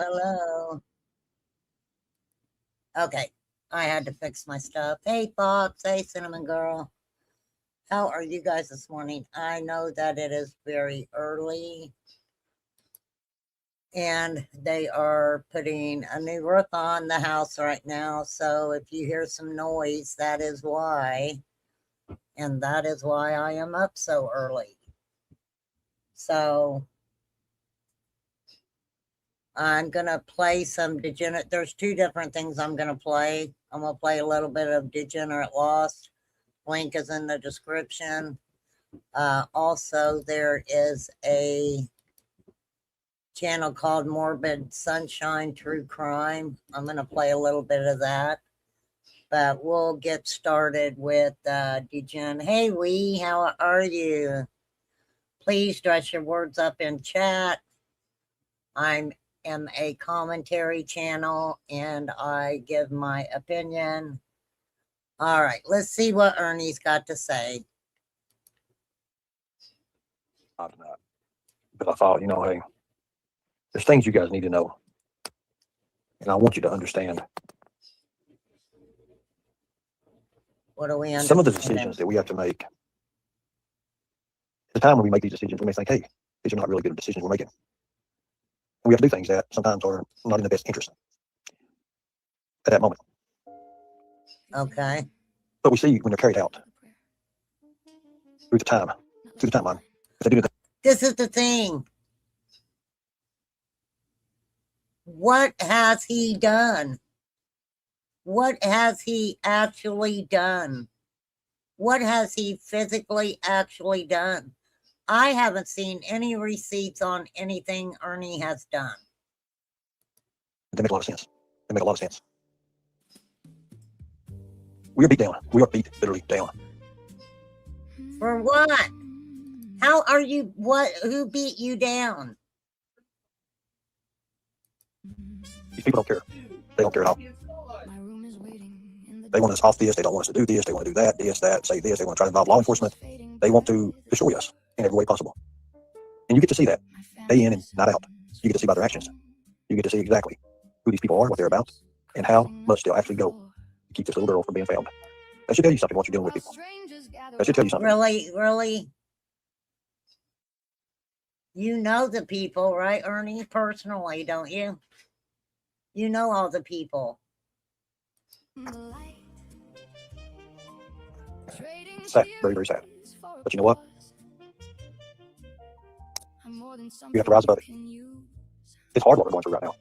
hello. Okay, I had to fix my stuff. Hey, Fox. Hey, Cinnamon Girl. How are you guys this morning? I know that it is very early and they are putting a new roof on the house right now. So if you hear some noise, that is why. And that is why I am up so early. So I'm going to play some Degenerate. There's two different things I'm going to play. I'm going to play a little bit of Degenerate Lost. Link is in the description. Also, there is a channel called Morbid Sunshine True Crime. I'm going to play a little bit of that. But we'll get started with Degen. Hey, Wee, how are you? Please dress your words up in chat. I am a commentary channel and I give my opinion. All right, let's see what Ernie's got to say. But I thought, hey, there's things you guys need to know. And I want you to understand. What do we understand? Some of the decisions that we have to make, at the time when we make these decisions, we may think, hey, these are not really good decisions we're making. We have to do things that sometimes are not in the best interest at that moment. Okay. But we see when they're carried out through the timeline. This is the thing. What has he done? What has he actually done? What has he physically actually done? I haven't seen any receipts on anything Ernie has done. They make a lot of sense. They make a lot of sense. We are beat down. We are beat literally down. For what? How are you? What? Who beat you down? These people don't care. They don't care at all. They want us off this. They don't want us to do this. They want to do that, that, say this. They want to try to involve law enforcement. They want to destroy us in every way possible. And you get to see that day in and night out. You get to see by their actions. You get to see exactly who these people are, what they're about, and how much they'll actually go to keep this little girl from being found. That should tell you something what you're dealing with people. That should tell you something. Really? You know the people, right, Ernie? Personally, don't you? You know all the people. Sad, very, very sad. But you know what? You have to rise above it. It's hard what we're going through right now.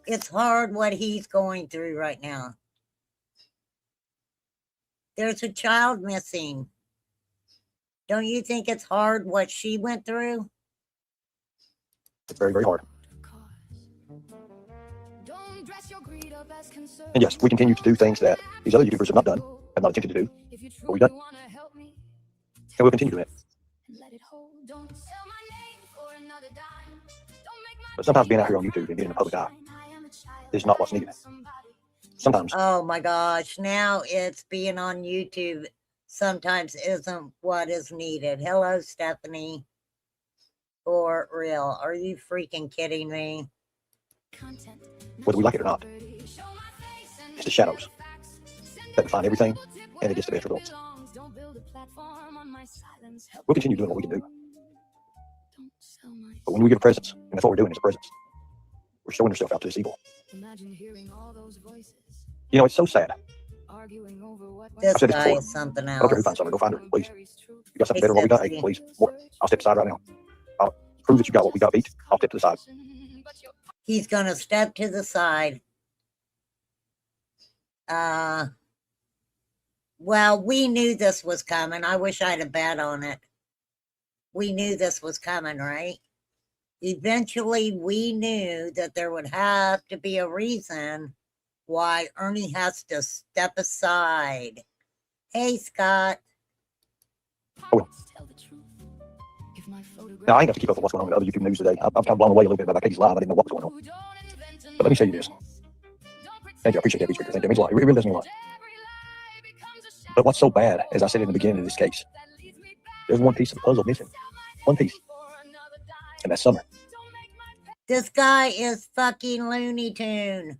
It's hard what he's going through right now. There's a child missing. Don't you think it's hard what she went through? It's very, very hard. And yes, we continue to do things that these other YouTubers have not done, have not attempted to do, but we've done. And we'll continue doing it. But sometimes being out here on YouTube and being in the public eye is not what's needed. Sometimes. Oh my gosh, now it's being on YouTube sometimes isn't what is needed. Hello, Stephanie. For real, are you freaking kidding me? Whether we like it or not, it's the shadows that define everything, and it gets the best results. We'll continue doing what we can do. But when we give a presence, and that's what we're doing is a presence, we're showing ourselves out to this evil. It's so sad. This guy is something else. I don't care who finds something, go find her, please. You got something better than what we got? Hey, please. More. I'll step aside right now. I'll prove that you got what we got beat. I'll step to the side. He's going to step to the side. Well, we knew this was coming. I wish I'd have bet on it. We knew this was coming, right? Eventually, we knew that there would have to be a reason why Ernie has to step aside. Hey, Scott. Oh. Now, I ain't got to keep up with what's going on with other YouTube news today. I'm kind of blown away a little bit by Katie's live. I didn't know what was going on. But let me say you this. Thank you. I appreciate that, speaker. Thank you. It means a lot. It really does mean a lot. But what's so bad, as I said in the beginning of this case, there's one piece of the puzzle missing. One piece. And that's Summer. This guy is fucking Looney Tune.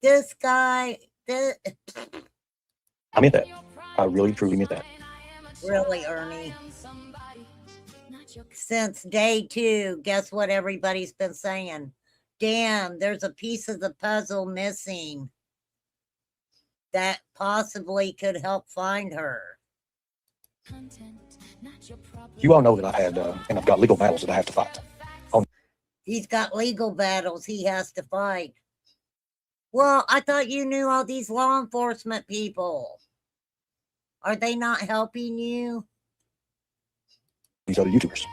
This guy, I meant that. I really, truly meant that. really, Ernie. Since day 2, guess what everybody's been saying? Damn, there's a piece of the puzzle missing that possibly could help find her. You all know that I've had, and I've got legal battles that I have to fight. He's got legal battles he has to fight. Well, I thought you knew all these law enforcement people. Are they not helping you? These other YouTubers.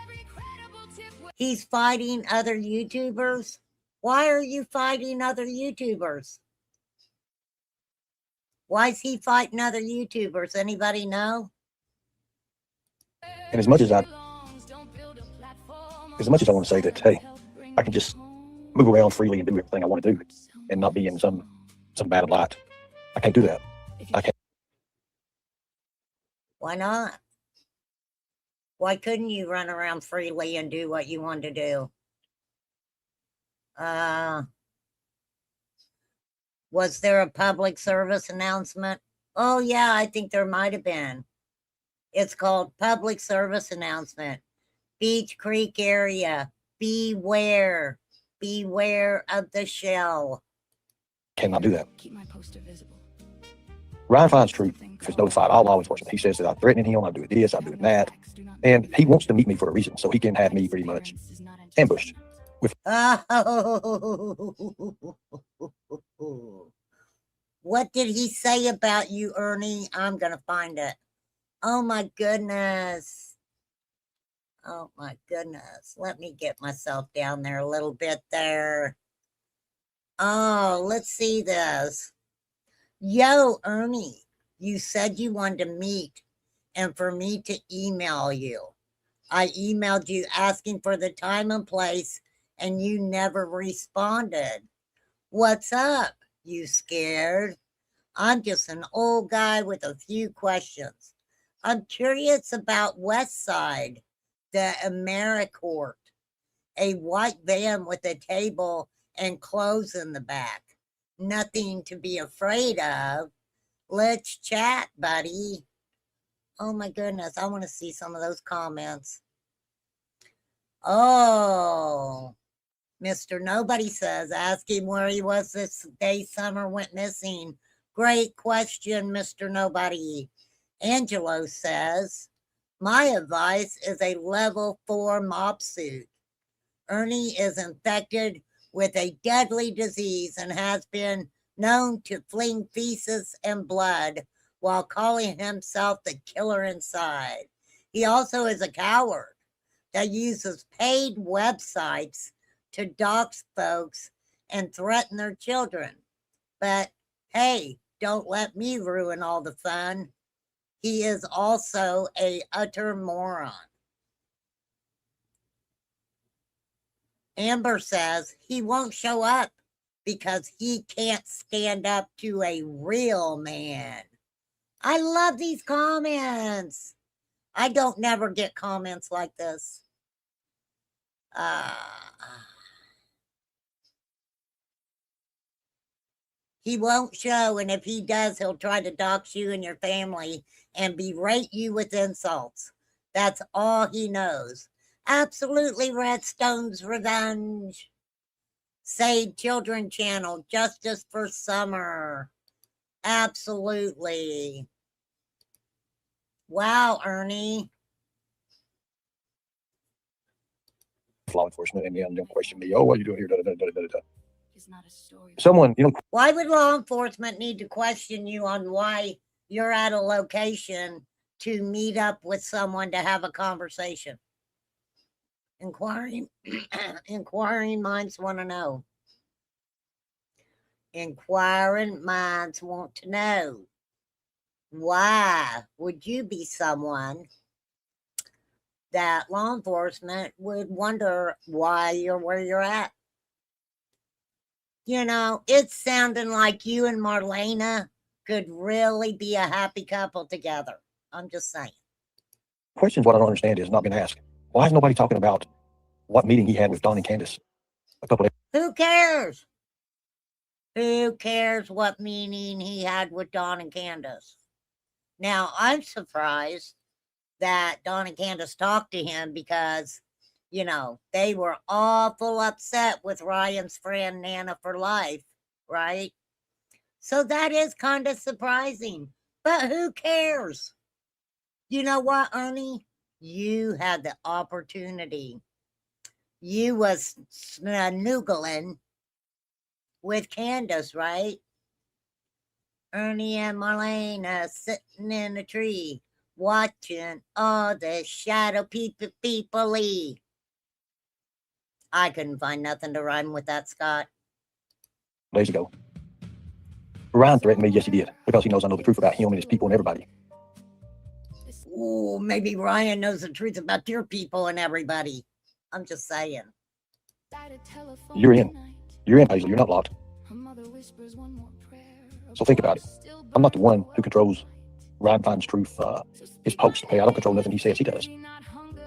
He's fighting other YouTubers? Why are you fighting other YouTubers? Why is he fighting other YouTubers? Anybody know? And as much as I want to say that, hey, I can just move around freely and do everything I want to do and not be in some bad light, I can't do that. I can't. Why not? Why couldn't you run around freely and do what you wanted to do? Was there a public service announcement? Oh, yeah, I think there might have been. It's called Public Service Announcement. Beach Creek area. Beware. Beware of the shell. Cannot do that. Keep my poster visible. Ryan finds truth if it's notified all law enforcement. He says that I'm threatening him, I'm doing this, I'm doing that. And he wants to meet me for a reason, so he can have me pretty much ambushed. Oh. What did he say about you, Ernie? I'm going to find it. Oh, my goodness. Oh, my goodness. Let me get myself down there a little bit there. Oh, let's see this. Yo, Ernie, you said you wanted to meet and for me to email you. I emailed you asking for the time and place and you never responded. What's up? You scared? I'm just an old guy with a few questions. I'm curious about Westside, the AmeriCorps, a white van with a table and clothes in the back. Nothing to be afraid of. Let's chat, buddy. Oh my goodness, I want to see some of those comments. Oh, Mr. Nobody says, ask him where he was this day Summer went missing. Great question, Mr. Nobody. Angelo says, my advice is a level 4 mop suit. Ernie is infected with a deadly disease and has been known to fling feces and blood while calling himself the killer inside. He also is a coward that uses paid websites to dox folks and threaten their children. But hey, don't let me ruin all the fun. He is also an utter moron. Amber says he won't show up because he can't stand up to a real man. I love these comments. I don't never get comments like this. He won't show, and if he does, he'll try to dox you and your family and berate you with insults. That's all he knows. Absolutely, Redstone's Revenge. Save Children Channel, Justice for Summer. Absolutely. Wow, Ernie. Law enforcement, and then they'll question me. Oh, what are you doing here? Da, da, da, da, da, da. It's not a story. Someone, Why would law enforcement need to question you on why you're at a location to meet up with someone to have a conversation? Inquiring minds want to know. Inquiring minds want to know. Why would you be someone that law enforcement would wonder why you're where you're at? You know, it's sounding like you and Marlena could really be a happy couple together. I'm just saying. questions what I don't understand is not been asked. Why is nobody talking about what meeting he had with Don and Candace a couple of Who cares? Who cares what meeting he had with Don and Candace? Now, I'm surprised that Don and Candace talked to him because, you know, they were awful upset with Ryan's friend Nana for life, right? So that is kind of surprising. But who cares? You know what, Ernie? You had the opportunity. You was snoogling with Candace, right? Ernie and Marlena sitting in a tree, watching all the shadow people. I couldn't find nothing to rhyme with that, Scott. days ago. Ryan threatened me, yes, he did, because he knows I know the truth about him and his people and everybody. Ooh, maybe Ryan knows the truth about your people and everybody. I'm just saying. You're in. You're in, Paisley. You're not locked. So think about it. I'm not the one who controls Ryan finds truth, his post. Okay, I don't control nothing he says. He does.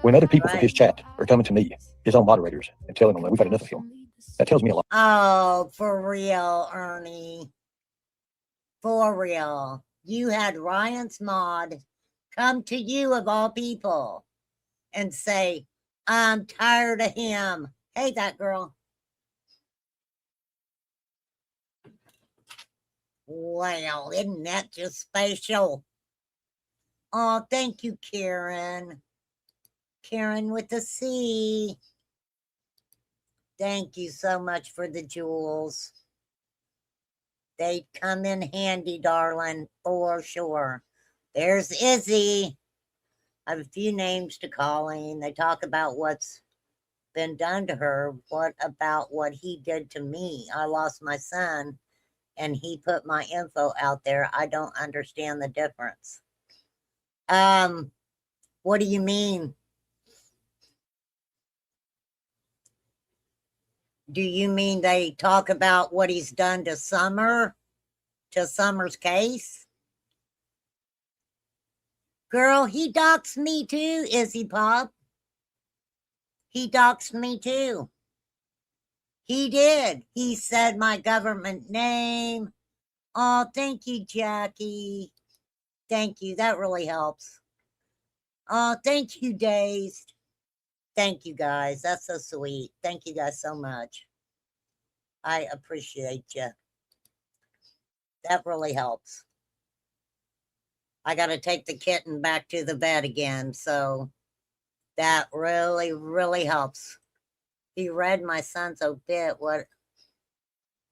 When other people from his chat are coming to me, his own moderators, and telling them that we've had enough of him, that tells me a lot. Oh, for real, Ernie. For real. You had Ryan's mod come to you of all people and say, I'm tired of him. Hey, that girl. Well, isn't that just special? Oh, thank you, Karen. Karen with the C. Thank you so much for the jewels. They come in handy, darling, for sure. There's Izzy. I have a few names to calling. They talk about what's been done to her. What about what he did to me? I lost my son and he put my info out there. I don't understand the difference. What do you mean? Do you mean they talk about what he's done to Summer? To Summer's case? Girl, he doxed me too, Izzy Pop. He doxed me too. He did. He said my government name. Oh, thank you, Jackie. Thank you. That really helps. Oh, thank you, Dazed. Thank you, guys. That's so sweet. Thank you guys so much. I appreciate you. That really helps. I got to take the kitten back to the vet again, so that really, really helps. He read my son's obit, what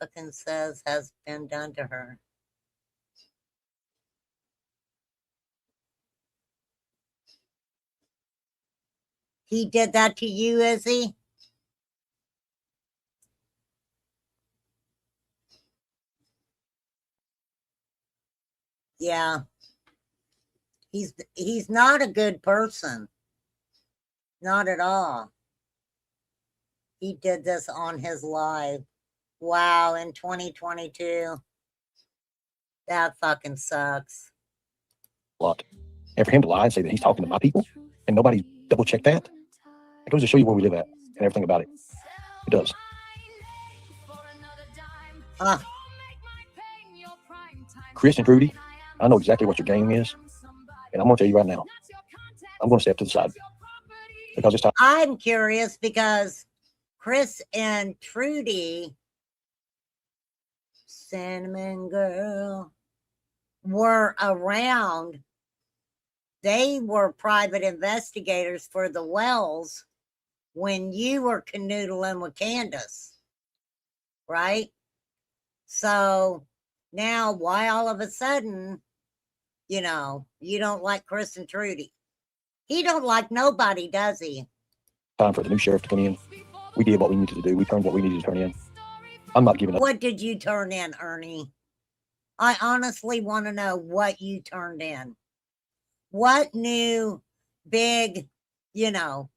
fucking says has been done to her. He did that to you, is he? Yeah. He's not a good person. Not at all. He did this on his live. Wow, in 2022. That fucking sucks. Lot. And for him to lie and say that he's talking to my people and nobody double checked that, it goes to show you where we live at and everything about it. It does. Chris and Trudy, I know exactly what your game is, and I'm going to tell you right now, I'm going to step to the side because it's time. I'm curious because Chris and Trudy, Cinnamon Girl, were around. They were private investigators for the Wells when you were canoodling with Candace, right? So now why all of a sudden, you know, you don't like Chris and Trudy? He don't like nobody, does he? Time for the new sheriff to come in. We did what we needed to do. We turned what we needed to turn in. I'm not giving up. What did you turn in, Ernie? I honestly want to know what you turned in. What new big, you know,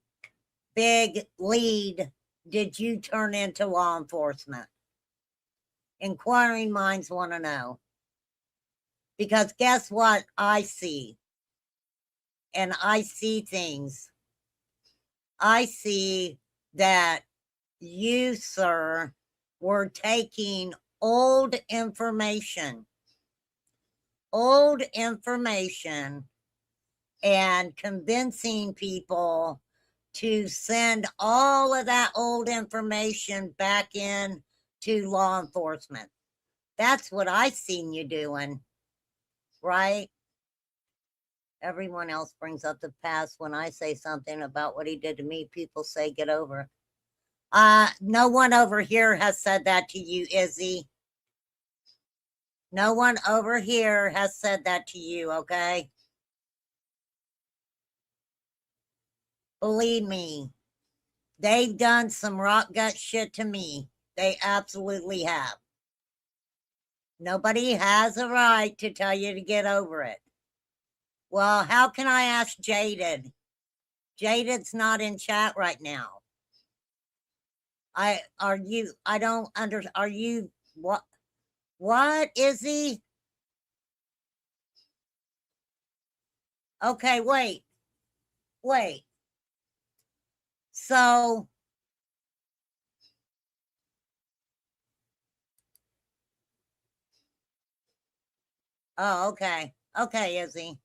big lead did you turn into law enforcement? Inquiring minds want to know. Because guess what I see? And I see things. I see that you, sir, were taking old information and convincing people to send all of that old information back in to law enforcement. That's what I seen you doing, right? Everyone else brings up the past. When I say something about what he did to me, people say, get over it. No one over here has said that to you, Izzy. No one over here has said that to you, okay? Believe me, they've done some rock gut shit to me. They absolutely have. Nobody has a right to tell you to get over it. Well, how can I ask Jaded? Jaded's not in chat right now. Are you what is he? Okay, wait. So oh, okay. Okay, Izzy.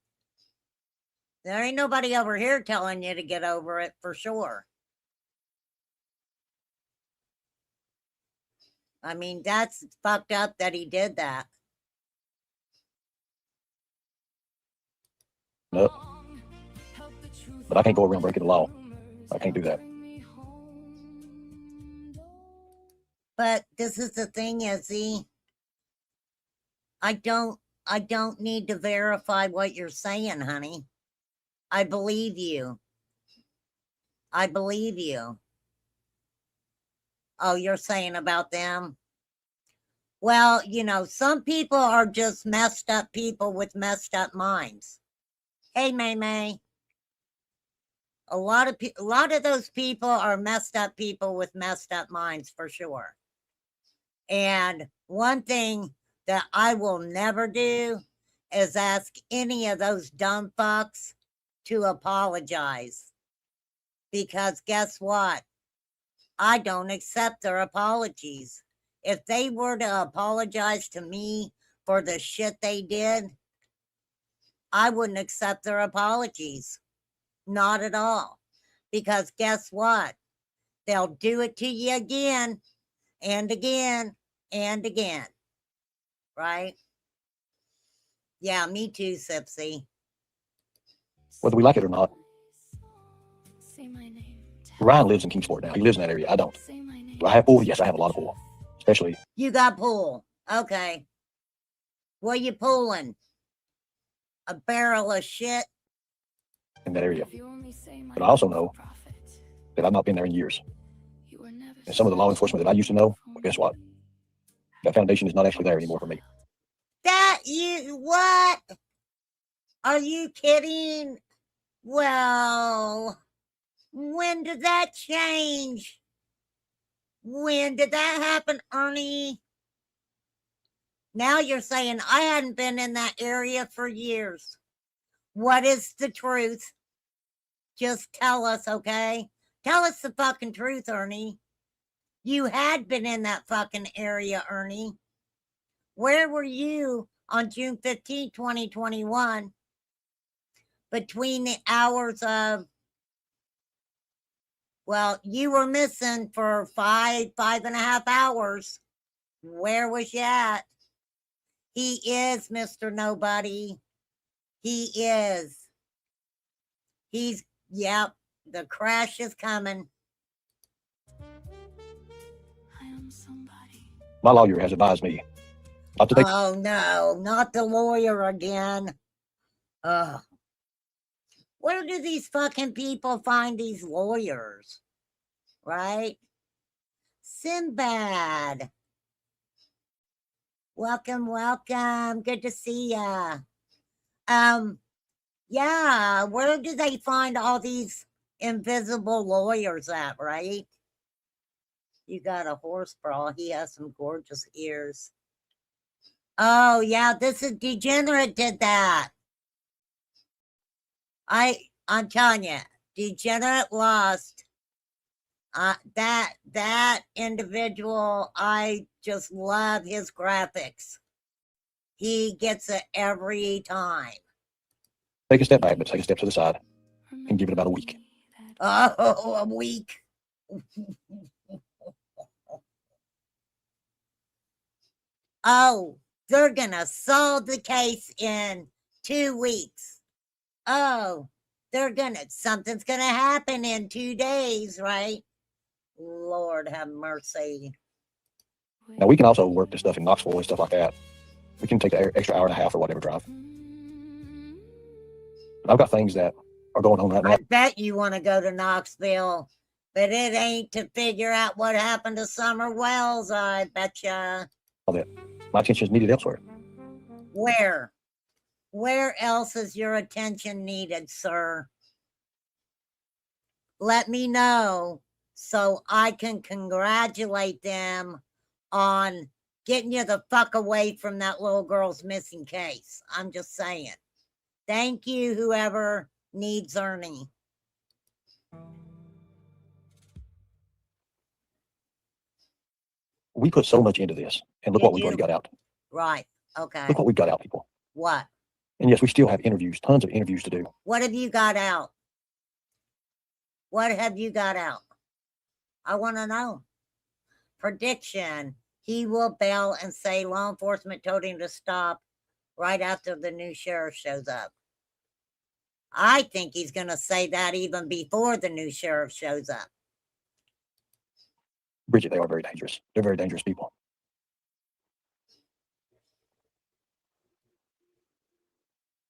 There ain't nobody over here telling you to get over it for sure. I mean, that's fucked up that he did that. Nope. But I can't go around breaking the law. I can't do that. But this is the thing, Izzy. I don't need to verify what you're saying, honey. I believe you. Oh, you're saying about them? Well, some people are just messed up people with messed up minds. Hey, May. A lot of those people are messed up people with messed up minds for sure. And one thing that I will never do is ask any of those dumb fucks to apologize. Because guess what? I don't accept their apologies. If they were to apologize to me for the shit they did, I wouldn't accept their apologies. Not at all. Because guess what? They'll do it to you again and again and again. Right? Yeah, me too, Sipsy. Whether we like it or not, Say my name. Ryan lives in Kingsport now. He lives in that area. I don't. Say my name. Do I have pool? Yes, I have a lot of pool. Especially. You got pool. Okay. What you pulling? A barrel of shit? In that area. If you only say my But I also name, know prophet, that I've not been there in years. you were never And some of the law enforcement that I used to know, well, guess what? That foundation is not actually there anymore for me. What? Are you kidding? Well, when did that change? When did that happen, Ernie? Now you're saying I hadn't been in that area for years. What is the truth? Just tell us, okay? Tell us the fucking truth, Ernie. You had been in that fucking area, Ernie. Where were you on June 15, 2021? Between the hours of, well, you were missing for 5.5 hours. Where was you at? He is Mr. Nobody. He is. Yep, the crash is coming. I am somebody. My lawyer has advised me not to take. Oh no, not the lawyer again. Ugh. Where do these fucking people find these lawyers? Right? Sinbad. Welcome. Good to see ya. Yeah, where do they find all these invisible lawyers at, right? You got a horse bra. He has some gorgeous ears. Oh, yeah, this is Degenerate did that. I'm telling you, Degenerate lost That individual, I just love his graphics. He gets it every time. Take a step back, but take a step to the side and give it about a week. Oh, a week. Oh, they're gonna solve the case in 2 weeks. Oh, something's gonna happen in 2 days, right? Lord have mercy. Now, we can also work the stuff in Knoxville and stuff like that. We can take the extra hour and a half or whatever drive. But I've got things that are going on right now. I bet you want to go to Knoxville, but it ain't to figure out what happened to Summer Wells, I betcha. That my attention is needed elsewhere. Where? Where else is your attention needed, sir? Let me know so I can congratulate them on getting you the fuck away from that little girl's missing case. I'm just saying. Thank you, whoever needs Ernie. We put so much into this, and look Did what we've already you? got out. Right. Okay. Look what we've got out, people. What? And yes, we still have interviews, tons of interviews to do. What have you got out? What have you got out? I want to know. Prediction. He will bail and say law enforcement told him to stop right after the new sheriff shows up. I think he's going to say that even before the new sheriff shows up. Bridget, they are very dangerous. They're very dangerous people.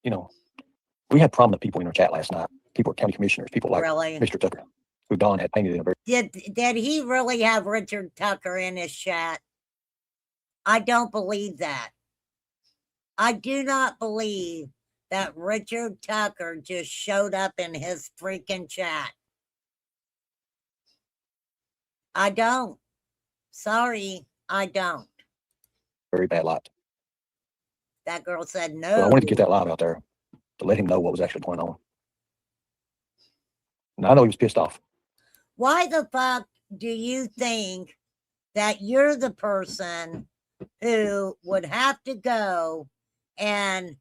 You know, we had prominent people in our chat last night. People, county commissioners, people like Really? Mr. Tucker, who Don had painted in a very. Did he really have Richard Tucker in his chat? I don't believe that. I do not believe that Richard Tucker just showed up in his freaking chat. I don't. Sorry, I don't. very bad light. That girl said So no. I wanted to get that live out there to let him know what was actually going on. Now, I know he was pissed off. Why the fuck do you think that you're the person who would have to go and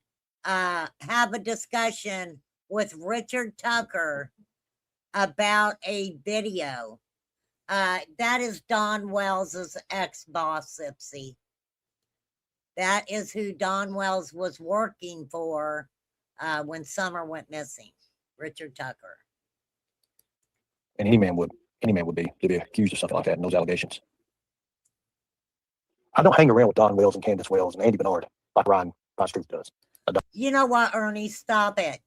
have a discussion with Richard Tucker about a video? That is Don Wells's ex-boss, Ipsy. That is who Don Wells was working for when Summer went missing. Richard Tucker. And any man would be to be accused of something like that and those allegations. I don't hang around with Don Wells and Candace Wells and Andy Bernard like Ryan Truth does. You know what, Ernie? Stop it.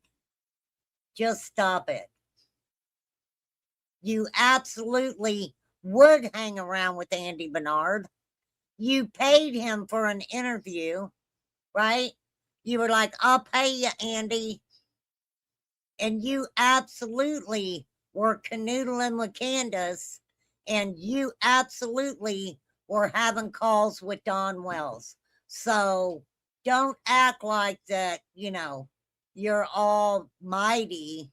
Just stop it. You absolutely would hang around with Andy Bernard. You paid him for an interview, right? You were like, I'll pay you, Andy. And you absolutely were canoodling with Candace, and you absolutely were having calls with Don Wells. So don't act like that, you're almighty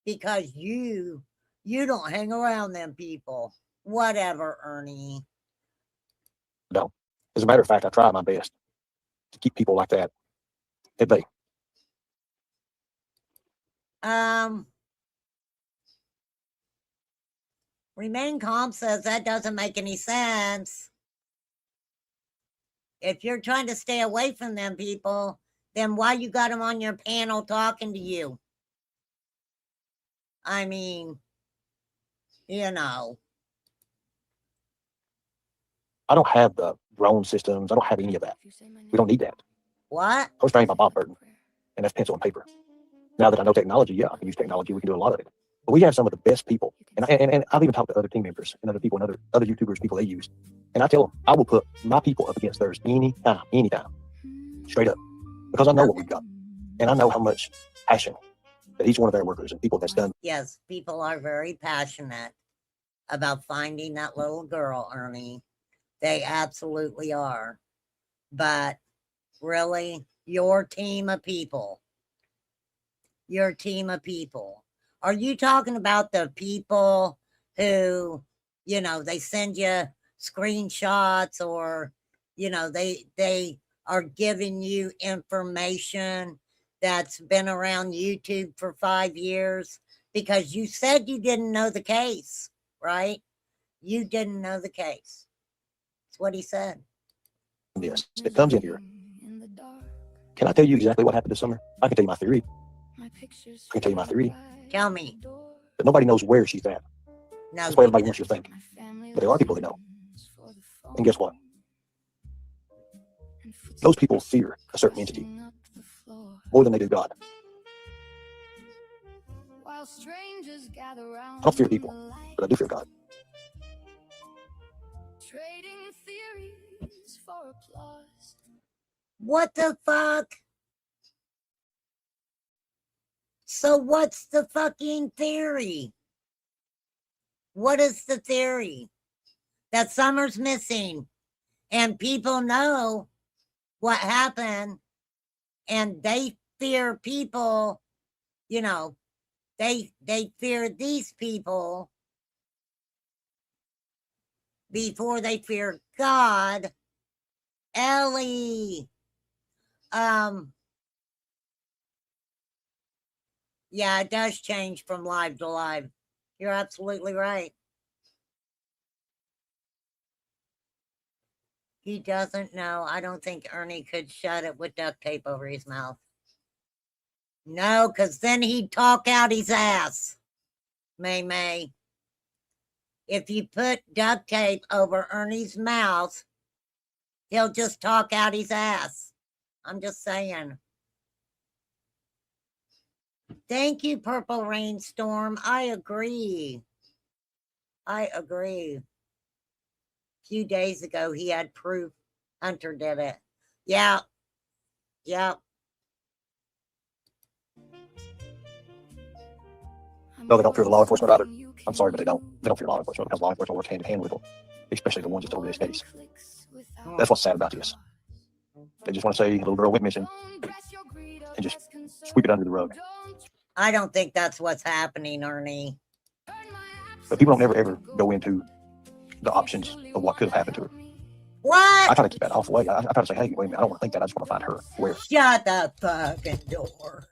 because you don't hang around them people. Whatever, Ernie. No. As a matter of fact, I try my best to keep people like that at bay. Remain Calm says that doesn't make any sense. If you're trying to stay away from them people, then why you got them on your panel talking to you? I mean, I don't have the drone systems. I don't have any of that. We don't need that. What? I was trained by Bob Burton, and that's pencil and paper. Now that I know technology, yeah, I can use technology. We can do a lot of it. But we have some of the best people. And I've even talked to other team members and other people and other YouTubers, people they use. And I tell them, I will put my people up against theirs anytime. Straight up. Because I know what we've got. And I know how much passion that each one of their workers and people that's done. Yes, people are very passionate about finding that little girl, Ernie. They absolutely are. But really, your team of people. Are you talking about the people who you know, they send you screenshots, or, you know, they are giving you information that's been around YouTube for 5 years, because you said you didn't know the case, right? You didn't know the case. That's what he said. This that comes in here. Can I tell you exactly what happened this summer? I can tell you my theory. I can tell you my theory. Tell me. But nobody knows where she's at. No, That's what you everybody wants you to think. But there are people that know. And guess what? Those people fear a certain entity more than they do God. I don't fear people, but I do fear God. What the fuck? So what's the fucking theory? What is the theory? That Summer's missing and people know what happened, and they fear people, you know, they fear these people before they fear God. Ellie. Yeah, it does change from live to live. You're absolutely right. He doesn't know. I don't think Ernie could shut it with duct tape over his mouth. No, because then he'd talk out his ass. May. If you put duct tape over Ernie's mouth, he'll just talk out his ass. I'm just saying. Thank you, Purple Rainstorm. I agree. A few days ago, he had proof Hunter did it. Yeah. No, they don't fear the law enforcement either. I'm sorry, but they don't. They don't fear law enforcement because law enforcement works hand in hand with them, especially the ones that's over this case. That's what's sad about this. They just want to say a little girl went missing and just sweep it under the rug. I don't think that's what's happening, Ernie. But people don't ever go into the options of what could have happened to her. What? I try to keep that off the way. I try to say, hey, wait a minute, I don't want to think that. I just want to find her. Where? Shut the fucking door.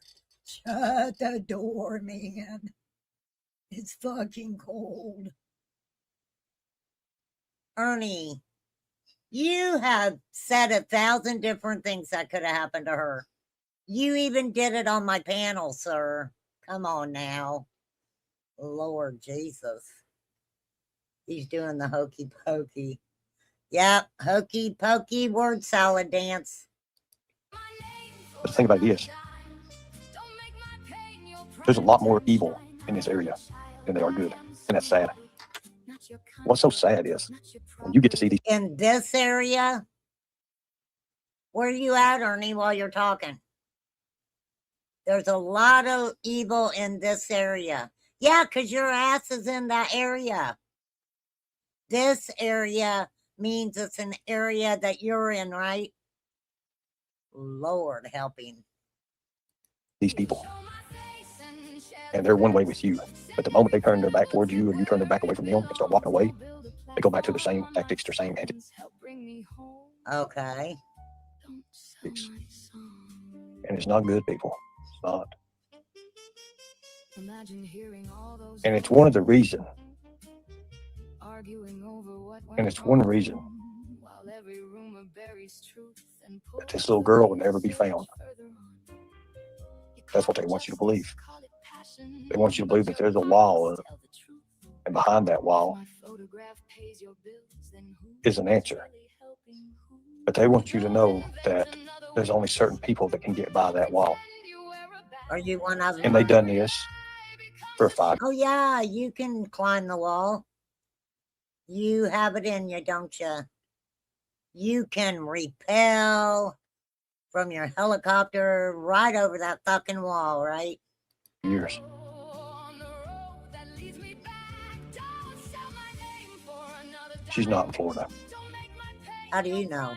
Shut the door, man. It's fucking cold. Ernie, you have said 1,000 different things that could have happened to her. You even did it on my panel, sir. Come on now. Lord Jesus. He's doing the hokey pokey. Yep, hokey pokey word salad dance. But the thing about it is, there's a lot more evil in this area than they are good. And that's sad. What's so sad is when you get to see these. In this area? Where are you at, Ernie, while you're talking? There's a lot of evil in this area. Yeah, because your ass is in that area. This area means it's an area that you're in, right? Lord helping. These people. And they're one way with you. But the moment they turn their back towards you or you turn their back away from them and start walking away, they go back to the same tactics, their same antics. Okay. And it's not good, people. It's not. And it's one of the reasons. And it's one reason that this little girl will never be found. That's what they want you to believe. They want you to believe that there's a wall, and behind that wall is an answer. But they want you to know that there's only certain people that can get by that wall. Are you one of them? And they done this for 5. Oh, yeah, you can climb the wall. You have it in you, don't you? You can rappel from your helicopter right over that fucking wall, right? Years. She's not in Florida. How do you know?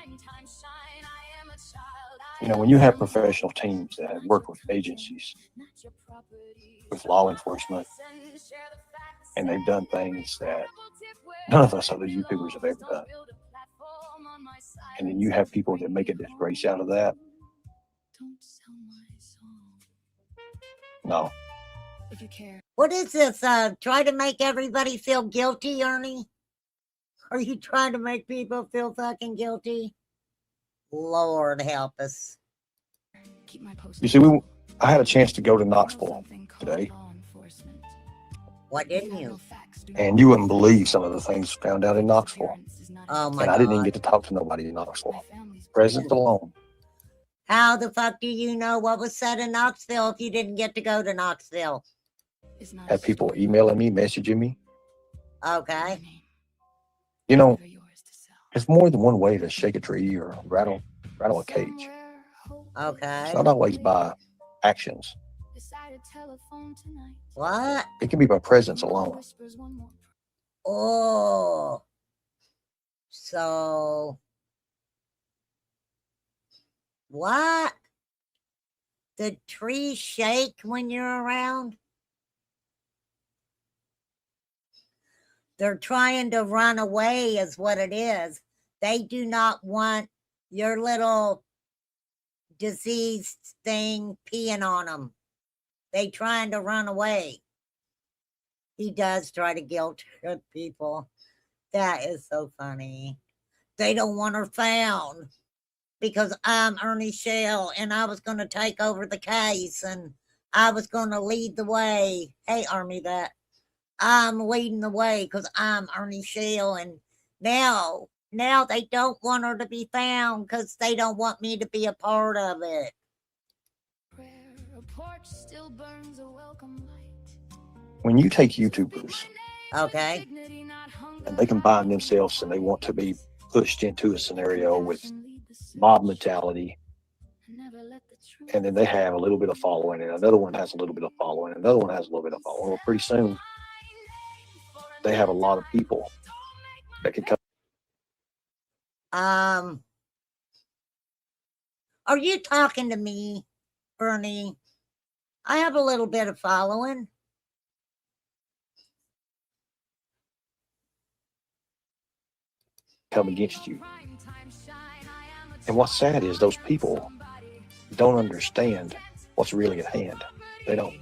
You know, when you have professional teams that have worked with agencies, with law enforcement, And they've done things that none of us other YouTubers have ever done. And then you have people that make a disgrace out of that. No. If you care. What is this? Try to make everybody feel guilty, Ernie? Are you trying to make people feel fucking guilty? Lord help us. Keep my post. You see, I had a chance to go to Knoxville today, Why didn't you? and you wouldn't believe some of the things found out in Knoxville. Oh my And I didn't even God. get to talk to nobody in Knoxville. Presence alone. How the fuck do you know what was said in Knoxville if you didn't get to go to Knoxville? Had people emailing me, messaging me. Okay. You know, there's more than one way to shake a tree or rattle a cage. Okay. It's not always by actions. What? It can be by presence alone. Oh. So. What? The trees shake when you're around? They're trying to run away is what it is. They do not want your little diseased thing peeing on them. They trying to run away. He does try to guilt trip people. That is so funny. They don't want her found because I'm Ernie Shell and I was going to take over the case and I was going to lead the way. Hey, Army, that I'm leading the way because I'm Ernie Shell. And now they don't want her to be found because they don't want me to be a part of it. When you take YouTubers, Okay. and they combine themselves and they want to be pushed into a scenario with mob mentality, and then they have a little bit of following, and another one has a little bit of following, another one has a little bit of following. Well, pretty soon, they have a lot of people that can come. Are you talking to me, Ernie? I have a little bit of following. Come against you. And what's sad is those people don't understand what's really at hand. They don't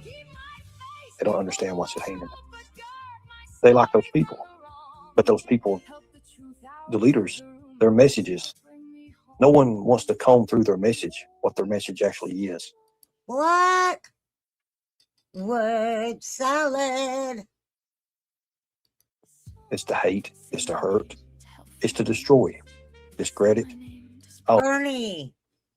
understand what's at hand. They like those people, but those people, the leaders, their messages, no one wants to comb through their message, what their message actually is. What? Word salad. It's to hate, it's to hurt, it's to destroy, discredit. Oh. Ernie,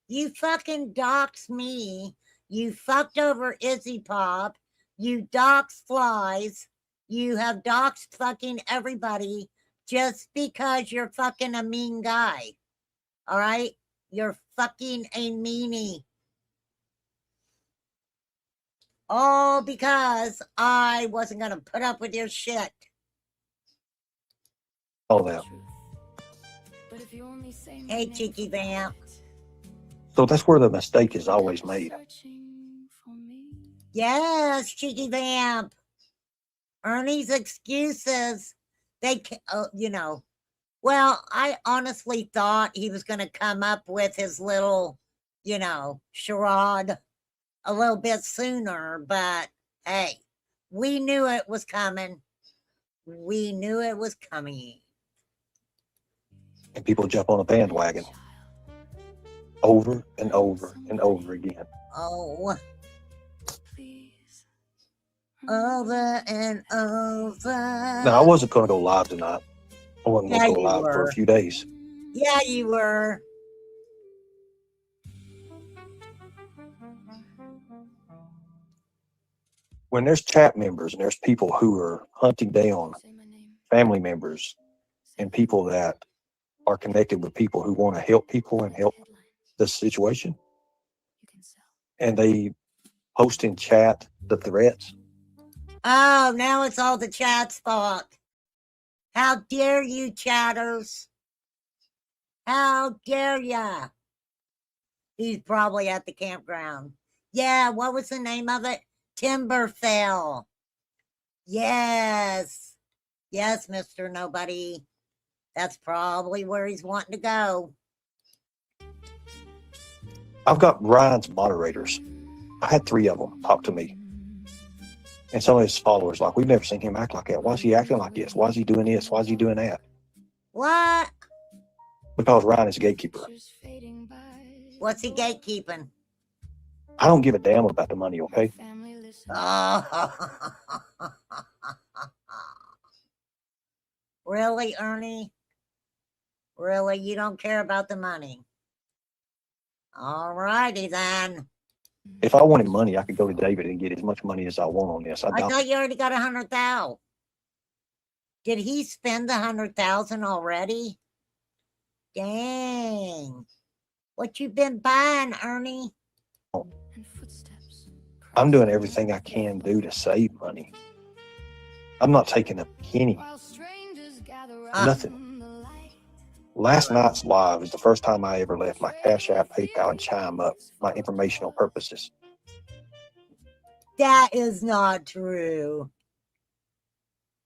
you fucking doxed me. You fucked over Izzy Pop. You doxed Flies. You have doxed fucking everybody just because you're fucking a mean guy. All right? You're fucking a meanie. All because I wasn't going to put up with your shit. All that. Hey, Cheeky Vamp. So that's where the mistake is always made. Yes, Cheeky Vamp. Ernie's excuses, they, well, I honestly thought he was going to come up with his little, charade a little bit sooner, but hey, we knew it was coming. We knew it was coming. And people jump on a bandwagon over and over and over again. Oh. Over and over. Now, I wasn't going to go live tonight. I wasn't going to go live were. for a few days. Yeah, you were. When there's chat members and there's people who are hunting down family members and people that are connected with people who want to help people and help the situation, and they post in chat the threats. Oh, now it's all the chat's fault. How dare you, chatters? How dare ya? He's probably at the campground. Yeah, what was the name of it? Timberfell. Yes. Yes, Mr. Nobody. That's probably where he's wanting to go. I've got Ryan's moderators. I had 3 of them talk to me. And some of his followers, like, we've never seen him act like that. Why is he acting like this? Why is he doing this? Why is he doing that? What? Because Ryan is a gatekeeper. What's he gatekeeping? I don't give a damn about the money, okay? Oh. Really, Ernie? Really? You don't care about the money? All righty then. If I wanted money, I could go to David and get as much money as I want on this. I I don't. thought you already got 100,000. Did he spend the 100,000 already? Dang. What you been buying, Ernie? I'm doing everything I can do to save money. I'm not taking a penny. Nothing. Last night's live is the first time I ever left my Cash App, PayPal, and Chime up my informational purposes. That is not true.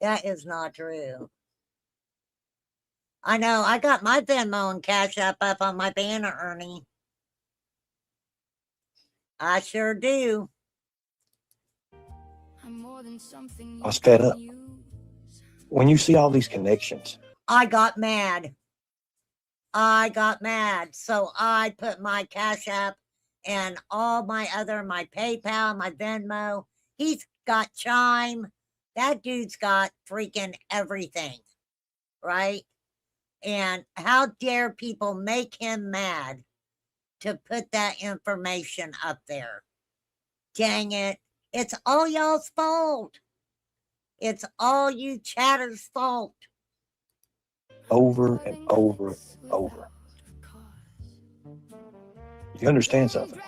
That is not true. I know. I got my Venmo and Cash App up on my banner, Ernie. I sure do. I was fed up. When you see all these connections, I got mad. I got mad. So I put my Cash App and all my PayPal, my Venmo. He's got Chime. That dude's got freaking everything, right? And how dare people make him mad to put that information up there? Dang it. It's all y'all's fault. It's all you chatters' fault. over and over and over. You understand something?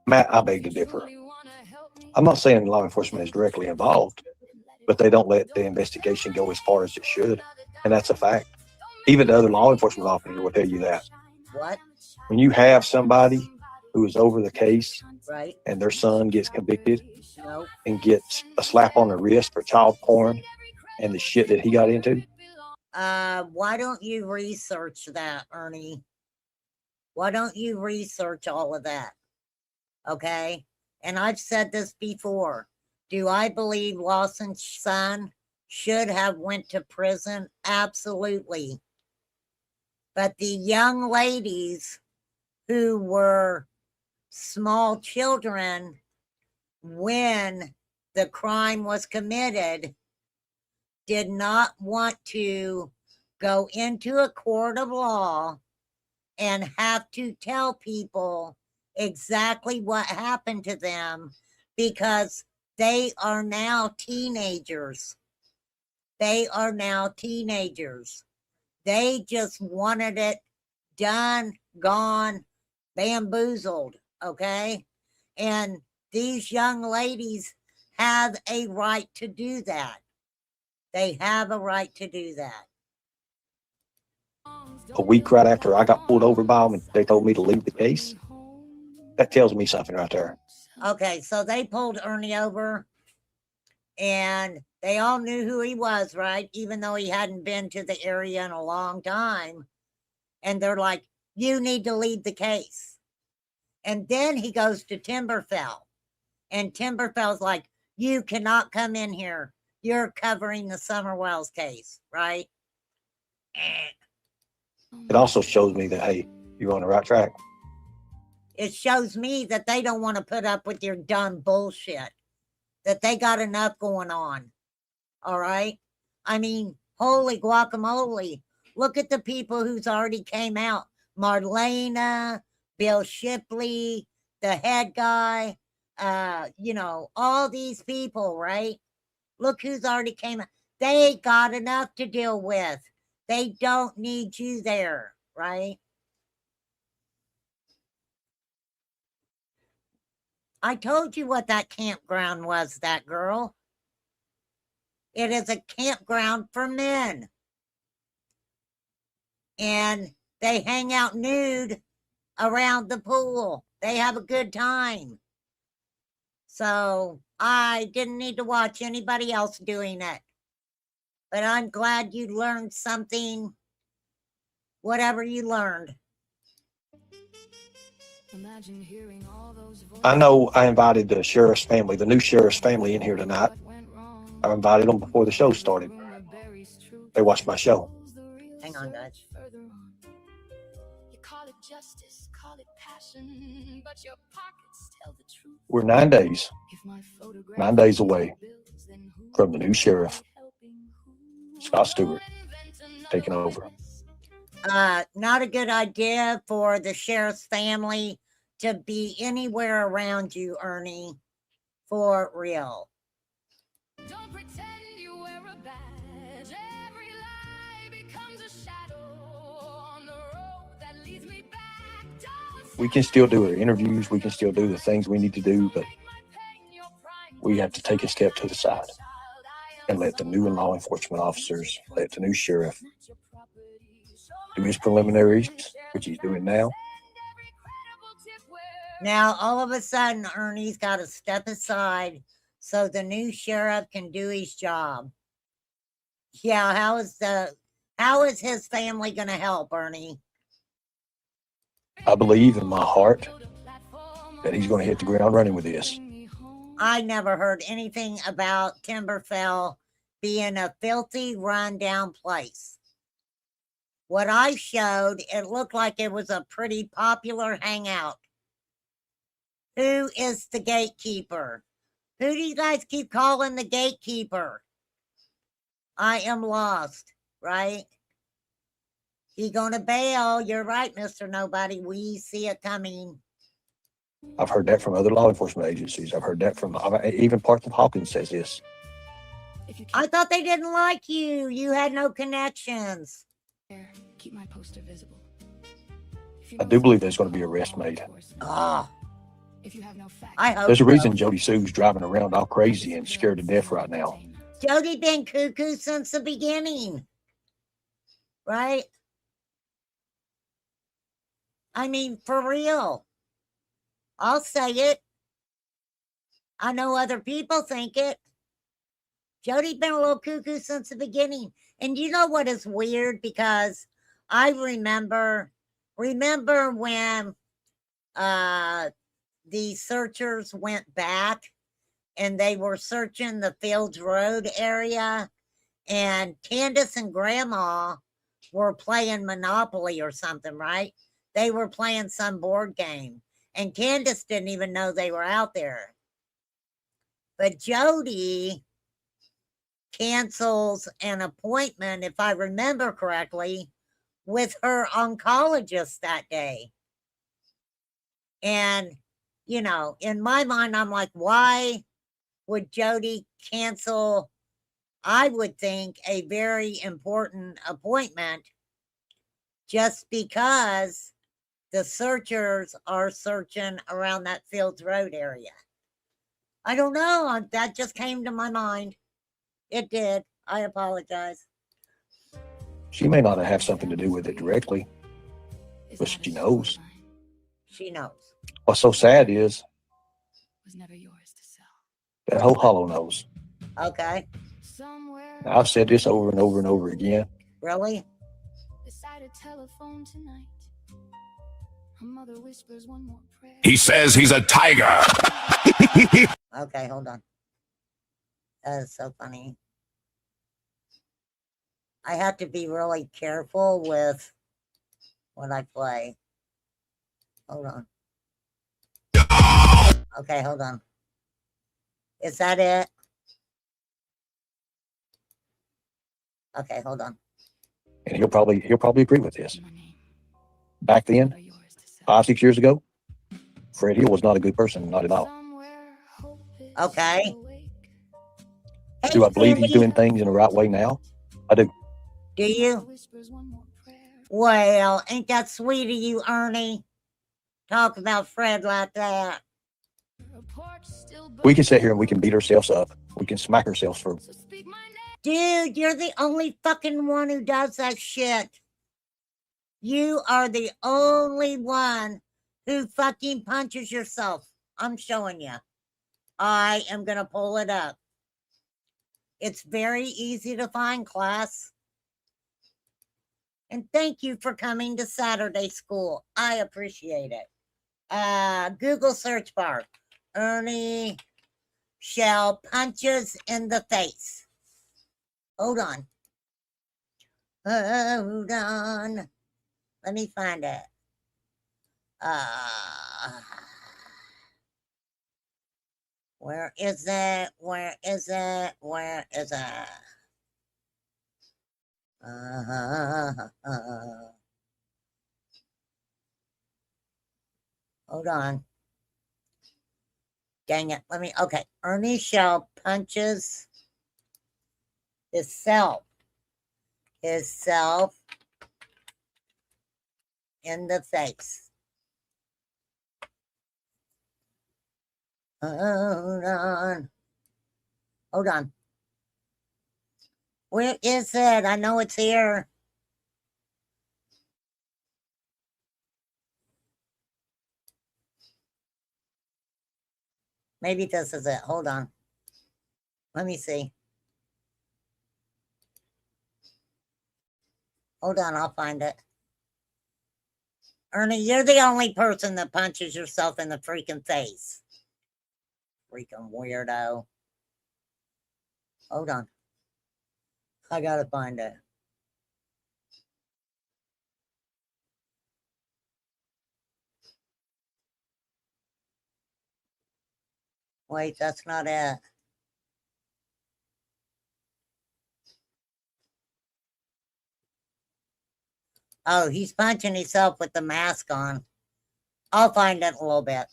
Matt, I beg to differ. I'm not saying law enforcement is directly involved, but they don't let the investigation go as far as it should. And that's a fact. Even the other law enforcement officers will tell you that. What? When you have somebody who is over the case Right? and their son gets convicted Nope. and gets a slap on the wrist for child porn and the shit that he got into, Why don't you research that, Ernie? Why don't you research all of that? Okay? And I've said this before. Do I believe Lawson's son should have went to prison? Absolutely. But the young ladies who were small children when the crime was committed did not want to go into a court of law and have to tell people exactly what happened to them because they are now teenagers. They are now teenagers. They just wanted it done, gone, bamboozled, okay? And these young ladies have a right to do that. They have a right to do that. a week right after I got pulled over by them and they told me to leave the case, that tells me something right there. Okay, so they pulled Ernie over and they all knew who he was, right? Even though he hadn't been to the area in a long time. And they're like, you need to leave the case. And then he goes to Timberfell. And Timberfell's like, you cannot come in here. You're covering the Summer Wells case, right? It also shows me that, hey, you're on the right track. It shows me that they don't want to put up with your dumb bullshit, that they got enough going on. All right. I mean, holy guacamole. Look at the people who's already came out. Marlena, Bill Shipley, the head guy, all these people, right? Look who's already came out. They got enough to deal with. They don't need you there, right? I told you what that campground was, that girl. It is a campground for men. And they hang out nude around the pool. They have a good time. So I didn't need to watch anybody else doing it. But I'm glad you learned something, whatever you learned. Imagine hearing all those I know voices. I invited the sheriff's family, the new sheriff's family in here tonight. What went wrong? I invited them before the show started. Rumor buries truth. They watched my show. The real Hang on, guys. search further on. You call it justice, call it passion, but your pockets tell the truth. We're 9 days If my photograph 9 days away bills, then who from the new sheriff, helping who? Scott Stewart, Invent another taking over. witness. Not a good idea for the sheriff's family to be anywhere around you, Ernie. For real. Don't pretend you wear a badge. Every lie becomes a shadow on the road that leads me back. Don't We can still do our interviews. We can still do the things we need to do, but make my pain your prime. we have to take a step to the side and let the new law enforcement officers, let the new sheriff do his preliminaries, which he's doing now. Now, all of a sudden, Ernie's got to step aside so the new sheriff can do his job. Yeah, how is his family going to help, Ernie? I believe in my heart that he's going to hit the ground running with this. I never heard anything about Timberfell being a filthy, run-down place. What I showed, it looked like it was a pretty popular hangout. Who is the gatekeeper? Who do you guys keep calling the gatekeeper? I am lost, right? He gonna bail. You're right, Mr. Nobody. We see it coming. I've heard that from other law enforcement agencies. I've heard that from even parts of Hawkins says this. If you I thought they didn't like you. You had no connections. care, keep my poster visible. If you I know do believe something there's going to be about arrest law made. enforcement, Oh, if you have no facts, I hope There's a so. reason Jody Sue's driving around all crazy and scared to death right now. Jody been cuckoo since the beginning, right? I mean, for real. I'll say it. I know other people think it. Jody been a little cuckoo since the beginning. And you know what is weird? Because I remember when the searchers went back and they were searching the Fields Road area, and Candace and Grandma were playing Monopoly or something, right? They were playing some board game, and Candace didn't even know they were out there. But Jody cancels an appointment, if I remember correctly, with her oncologist that day. And, you know, in my mind, I'm like, why would Jody cancel, I would think, a very important appointment just because the searchers are searching around that Fields Road area? I don't know. That just came to my mind. It did. I apologize. She may not have something to do with it directly, but she knows. She knows. What's so sad is was never yours to sell. that whole hollow knows. Okay. Somewhere I've said this over and over and over again. Really? beside a telephone tonight, her mother whispers one more prayer. He says he's a tiger. Okay, hold on. That is so funny. I have to be really careful with what I play. Hold on. Okay, hold on. Is that it? Okay, hold on. And he'll probably agree with this. My name, Back then, never yours to sell. 5-6 years ago, Fred Hill was not a good person, not at all. Somewhere hope is Okay. awake. Hey, Do I believe he's Cindy, doing things in the right way now? I do. do you? Whispers one more prayer. Well, ain't that sweet of you, Ernie? Talk about Fred like that. Her porch still We can sit here and we can beat ourselves up. We can smack ourselves for, So speak my name. Dude, you're the only fucking one who does that shit. You are the only one who fucking punches yourself. I'm showing you. I am going to pull it up. It's very easy to find, class. And thank you for coming to Saturday school. I appreciate it. Google search bar. Ernie Shell punches in the face. Hold on. Hold on. Let me find it. Where is it? Where is it? Where is it? Hold on. Dang it. Let me, okay. Ernie Shell punches himself in the face. Hold on. Hold on. Where is it? I know it's here. Maybe this is it. Hold on. Let me see. Hold on, I'll find it. Ernie, you're the only person that punches yourself in the freaking face. Freaking weirdo. Hold on. I gotta find it. Wait, that's not it. Oh, he's punching himself with the mask on. I'll find it in a little bit.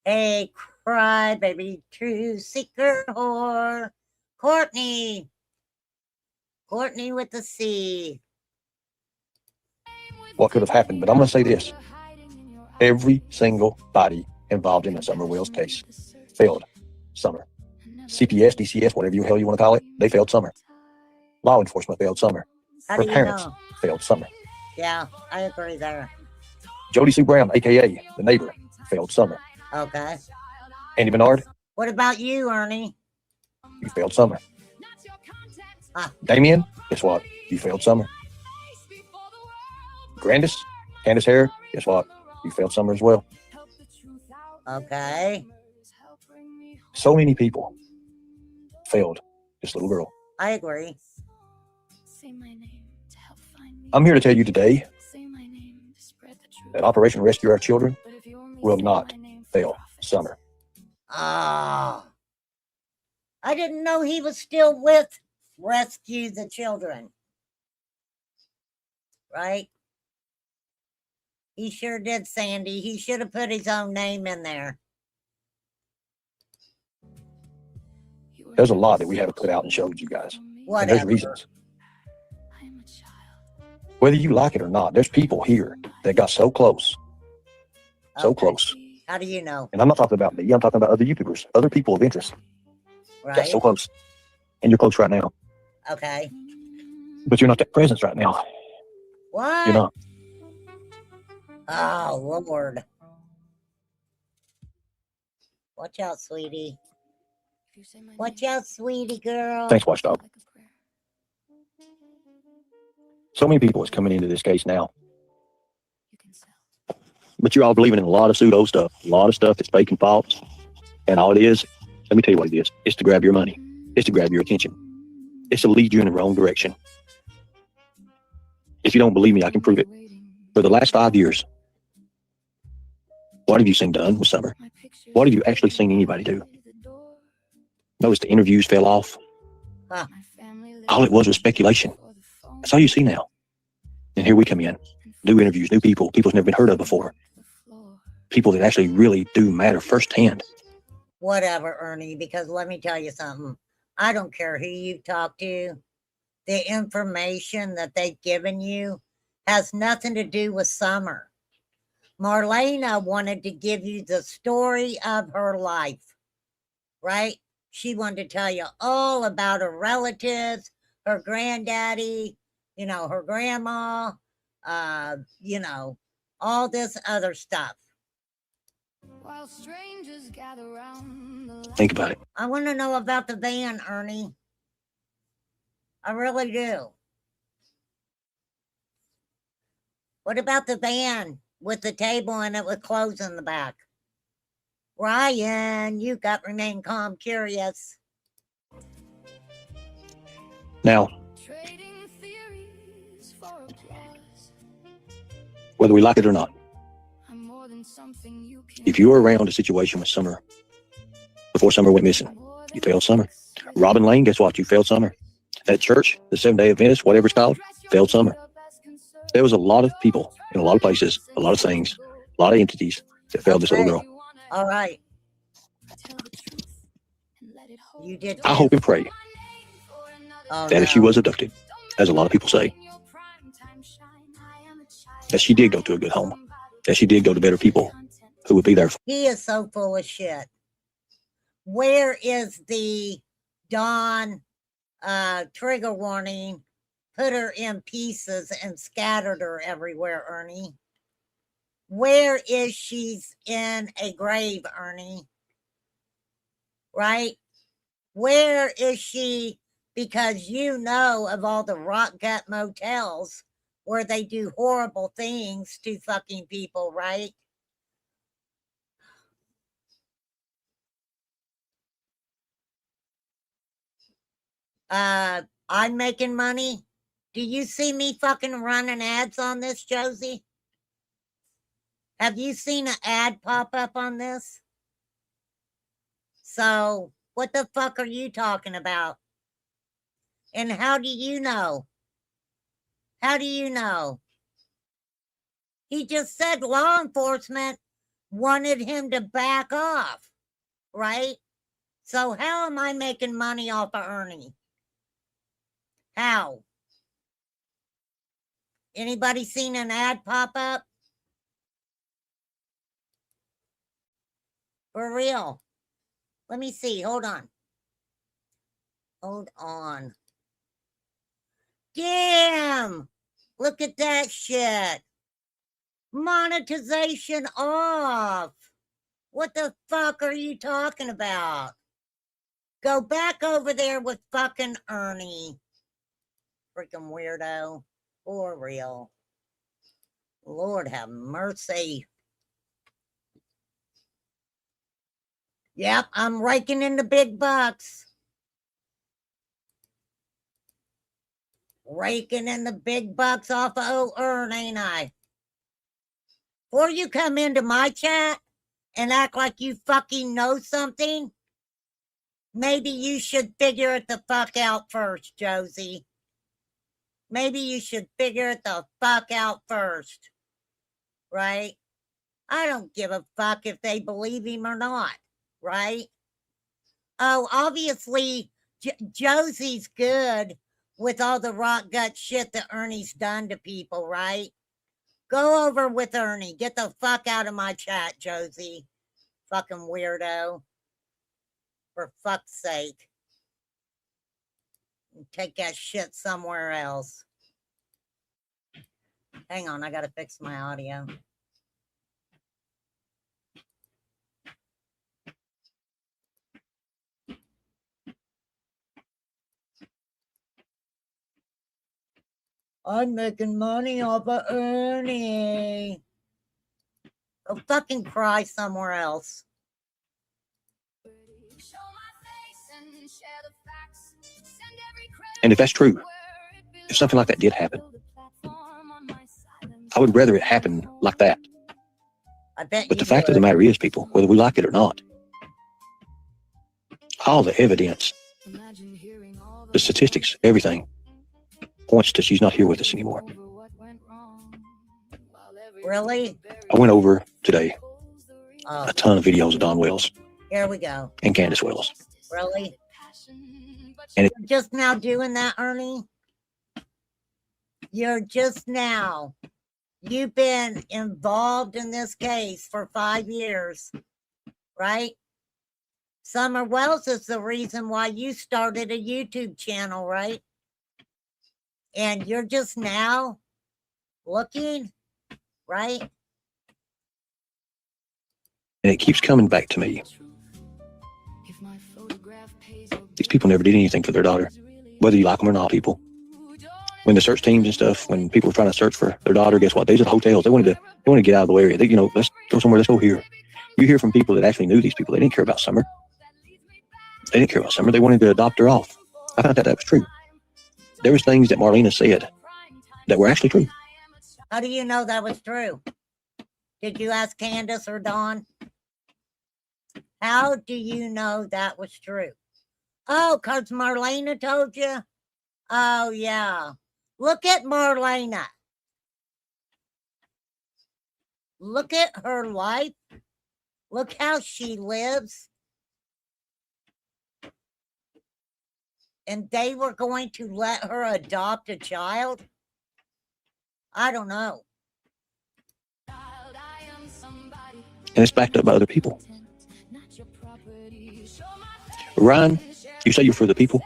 Hey, cry, baby, true seeker whore. Courtney. Courtney with the C. What could have happened? But I'm going to say this. Every single body involved in the Summer Wells case failed Summer. CPS, DCS, whatever the hell you want to call it, they failed Summer. Law enforcement failed Summer. How Her do you parents know? failed Summer. Yeah, I agree there. Jody Sue Brown, a.k.a. the neighbor, failed Summer. Okay. Andy Bernard, What about you, Ernie? you failed Summer. Ah. Damien, guess what? You failed Summer. Grandis, Candace Hare, guess what? You failed Summer as well. Okay. So many people failed this little girl. I agree. I'm here to tell you today that Operation Rescue Our Children will not fail Summer. Oh. I didn't know he was still with Rescue the Children. Right? He sure did, Sandy. He should have put his own name in there. There's a lot that we haven't put out and showed you guys. And there's Whatever. reasons. Whether you like it or not, there's people here that got so close. So Okay. close. How do you know? And I'm not talking about me. I'm talking about other YouTubers, other people of interest. Got Right? so close. And you're close right now. Okay. But you're not that presence right now. What? You're not. Oh, Lord. Watch out, sweetie. Watch out, sweetie girl. Thanks, Watchdog. So many people is coming into this case now. But you're all believing in a lot of pseudo stuff, a lot of stuff that's fake and false. And all it is, let me tell you what it is. It's to grab your money. It's to grab your attention. It's to lead you in the wrong direction. If you don't believe me, I can prove it. For the last 5 years, what have you seen done with Summer? What have you actually seen anybody do? Notice the interviews fell off. Huh. All it was speculation. That's all you see now. And here we come in. New interviews, new people, people who've never been heard of before. People that actually really do matter firsthand. Whatever, Ernie, because let me tell you something. I don't care who you talk to. The information that they've given you has nothing to do with Summer. Marlena wanted to give you the story of her life, right? She wanted to tell you all about her relatives, her granddaddy, her grandma, all this other stuff. While strangers gather round the Think about it. I want to know about the van, Ernie. I really do. What about the van with the table in it with clothes in the back? Ryan, you got remain calm, curious. Now, trading theories for applause. whether we like it or not, I'm more than something you can if you were around a situation with Summer before Summer went missing, you failed Summer. Robin Lane, guess what? You failed Summer. That church, the Seventh-day Adventist, whatever it's called, failed Summer. There was a lot of people in a lot of places, a lot of things, a lot of entities that failed this little girl. All right. You did I too. hope and pray Oh, that if she no. was abducted, as a lot of people say, that she did go to a good home, that she did go to better people who would be there for. He is so full of shit. Where is the Dawn trigger warning? Put her in pieces and scattered her everywhere, Ernie. Where is she's in a grave, Ernie? Right? Where is she? Because you know of all the rock gut motels where they do horrible things to fucking people, right? I'm making money. Do you see me fucking running ads on this, Josie? Have you seen an ad pop up on this? So, what the fuck are you talking about? And how do you know? How do you know? He just said law enforcement wanted him to back off, right? So, how am I making money off of Ernie? How? Anybody seen an ad pop up? For real. Let me see. Hold on. Hold on. Damn! Look at that shit. Monetization off. What the fuck are you talking about? Go back over there with fucking Ernie. Freaking weirdo. For real. Lord have mercy. Yep, I'm raking in the big bucks. Raking in the big bucks off of old Ern, ain't I? Before you come into my chat and act like you fucking know something, maybe you should figure it the fuck out first, Josie. Maybe you should figure it the fuck out first. Right? I don't give a fuck if they believe him or not. Right? Oh, obviously, Josie's good with all the rock gut shit that Ernie's done to people, right? Go over with Ernie. Get the fuck out of my chat, Josie. Fucking weirdo. For fuck's sake. Take that shit somewhere else. Hang on, I gotta fix my audio. I'm making money off of Ernie. Go fucking cry somewhere else. And if that's true, if something like that did happen, I would rather it happen like that. I bet But you the fact of the would. matter is, people, whether we like it or not, all the evidence, the statistics, everything points to she's not here with us anymore. Really? I went over today Oh, a ton of videos of Don Wells here we go. and Candace Wells. Really? And You're just now doing that, Ernie? You're just now. You've been involved in this case for 5 years, right? Summer Wells is the reason why you started a YouTube channel, right? And you're just now looking, right? And it keeps coming back to me. These people never did anything for their daughter, whether you like them or not, people. When the search teams and stuff, when people were trying to search for their daughter, guess what? They was at hotels. They wanted to get out of the area. They, let's go somewhere. Let's go here. You hear from people that actually knew these people. They didn't care about Summer. They didn't care about Summer. They wanted to adopt her off. I found out that was true. There was things that Marlena said that were actually true. How do you know that was true? Did you ask Candace or Dawn? How do you know that was true? Oh, because Marlena told you? Oh, yeah. Look at Marlena. Look at her life. Look how she lives. And they were going to let her adopt a child? I don't know. And it's backed up by other people. Ryan, you say you're for the people.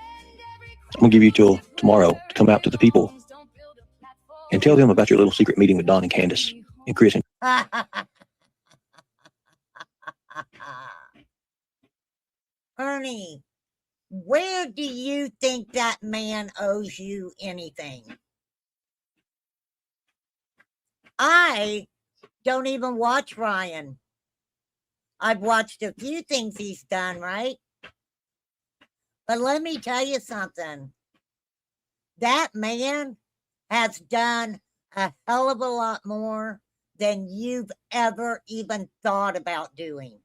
I'm going to give you till tomorrow to come out to the people and tell them about your little secret meeting with Don and Candace and Chris. Ernie, where do you think that man owes you anything? I don't even watch Ryan. I've watched a few things he's done, right? But let me tell you something. That man has done a hell of a lot more than you've ever even thought about doing.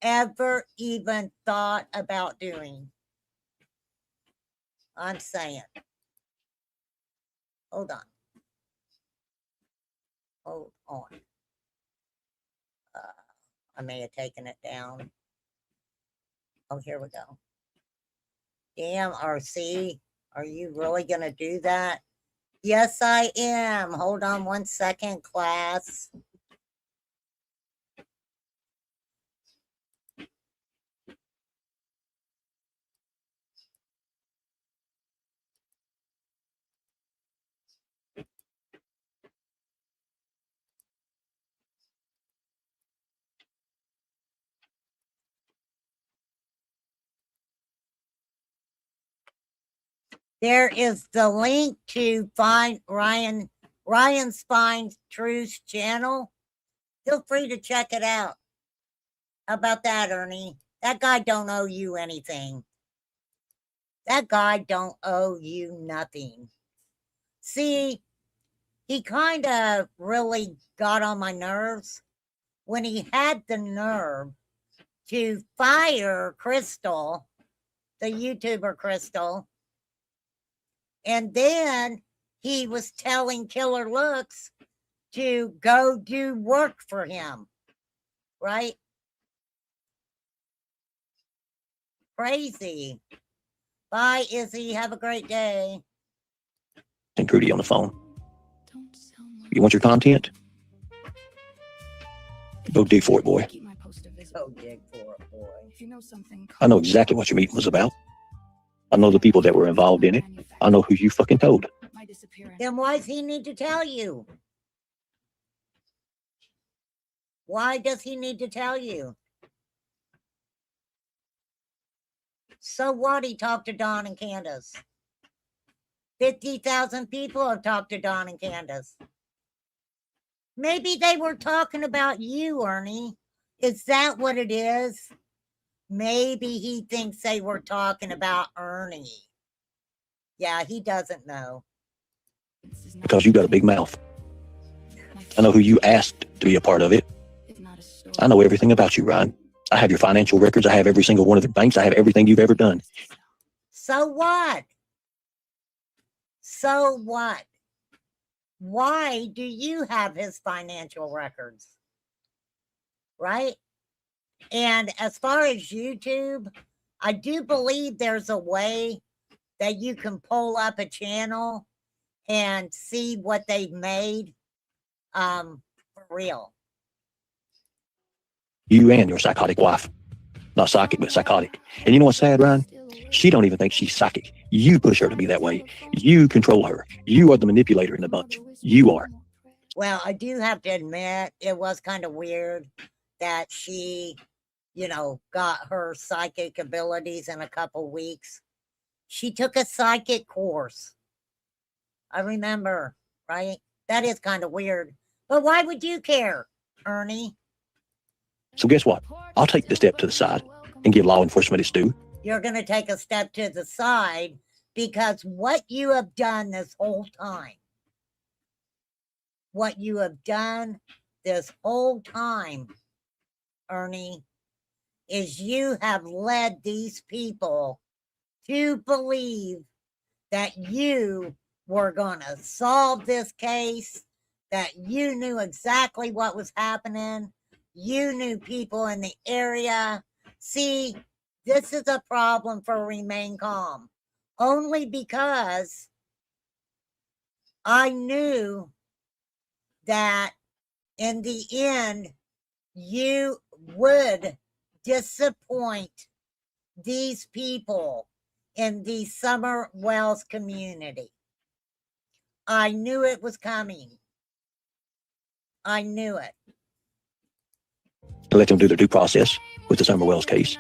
Ever even thought about doing. I'm saying. Hold on. Hold on. I may have taken it down. Oh, here we go. Damn, RC, are you really going to do that? Yes, I am. Hold on 1 second, class. There is the link to find Ryan Spine's Truth's channel. Feel free to check it out. How about that, Ernie? That guy don't owe you anything. That guy don't owe you nothing. See, he kind of really got on my nerves when he had the nerve to fire Crystal, the YouTuber Crystal. And then he was telling Killer Looks to go do work for him, right? Crazy. Bye, Izzy. Have a great day. And Trudy on the phone. You want your content? Go dig for it, boy. Go dig for it, boy. I know exactly what your meeting was about. I know the people that were involved in it. I know who you fucking told. Then why does he need to tell you? Why does he need to tell you? So what? He talked to Don and Candace. 50,000 people have talked to Don and Candace. Maybe they were talking about you, Ernie. Is that what it is? Maybe he thinks they were talking about Ernie. Yeah, he doesn't know. Because you got a big mouth. I know who you asked to be a part of it. I know everything about you, Ryan. I have your financial records. I have every single one of the banks. I have everything you've ever done. So what? So what? Why do you have his financial records? Right? And as far as YouTube, I do believe there's a way that you can pull up a channel and see what they've made for real. You and your psychotic wife. Not psychic, but psychotic. And you know what's sad, Ryan? She don't even think she's psychic. You push her to be that way. You control her. You are the manipulator in the bunch. You are. Well, I do have to admit, it was kind of weird that she, got her psychic abilities in a couple weeks. She took a psychic course. I remember, right? That is kind of weird. But why would you care, Ernie? So guess what? I'll take the step to the side and give law enforcement its due. You're going to take a step to the side because what you have done this whole time, Ernie, is you have led these people to believe that you were going to solve this case, that you knew exactly what was happening. You knew people in the area. See, this is a problem for Remain Calm. Only because I knew that in the end, you would disappoint these people in the Summer Wells community. I knew it was coming. I knew it. To let them do their due process with the Summer Wells case.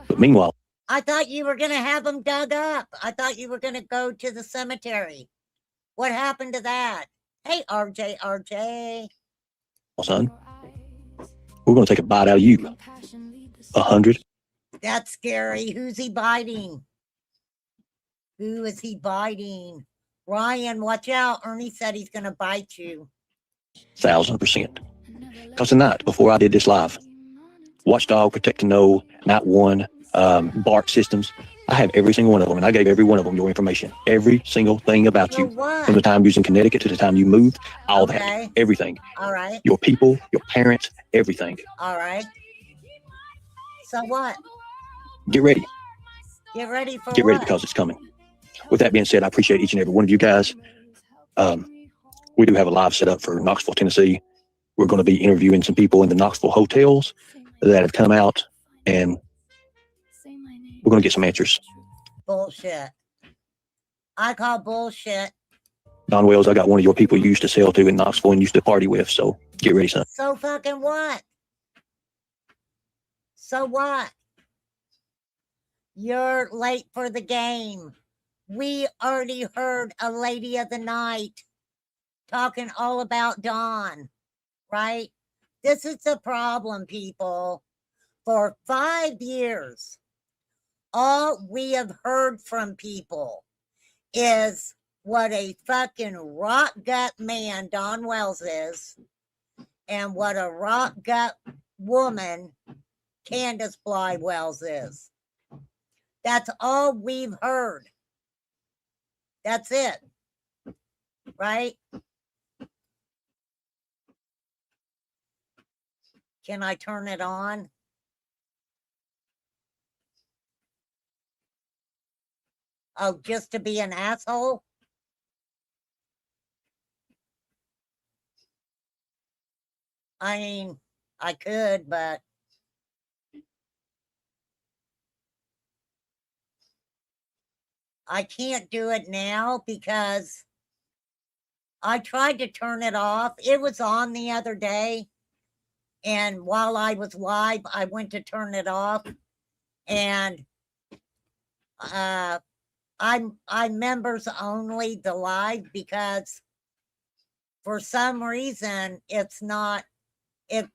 But meanwhile, I thought you were going to have them dug up. I thought you were going to go to the cemetery. What happened to that? Hey, RJ. son, we're going to take a bite out of you. 100. That's scary. Who's he biting? Who is he biting? Ryan, watch out. Ernie said he's going to bite you. 1,000%. Because tonight, before I did this live, Watchdog, Protect to Know, Night One, BART systems, I have every single one of them, and I gave every one of them your information. Every single thing about So you. what? From the time you was in Connecticut to the time you moved, all Okay. that. Everything. All right. Your people, your parents, everything. All right. So what? Get ready. Get ready for Get what? ready because it's coming. With that being said, I appreciate each and every one of you guys. We do have a live set up for Knoxville, Tennessee. We're going to be interviewing some people in the Knoxville hotels that have come out, and we're going to get some answers. Bullshit. I call bullshit. Don Wells, I got one of your people you used to sell to in Knoxville and used to party with, so get ready, son. So fucking what? So what? You're late for the game. We already heard a lady of the night talking all about Dawn, right? This is the problem, people. For 5 years, all we have heard from people is what a fucking rock gut man Don Wells is and what a rock gut woman Candace Bly Wells is. That's all we've heard. That's it. Right? Can I turn it on? Oh, just to be an asshole? I mean, I could, but I can't do it now because I tried to turn it off. It was on the other day. And while I was live, I went to turn it off. And I'm members only the live because for some reason it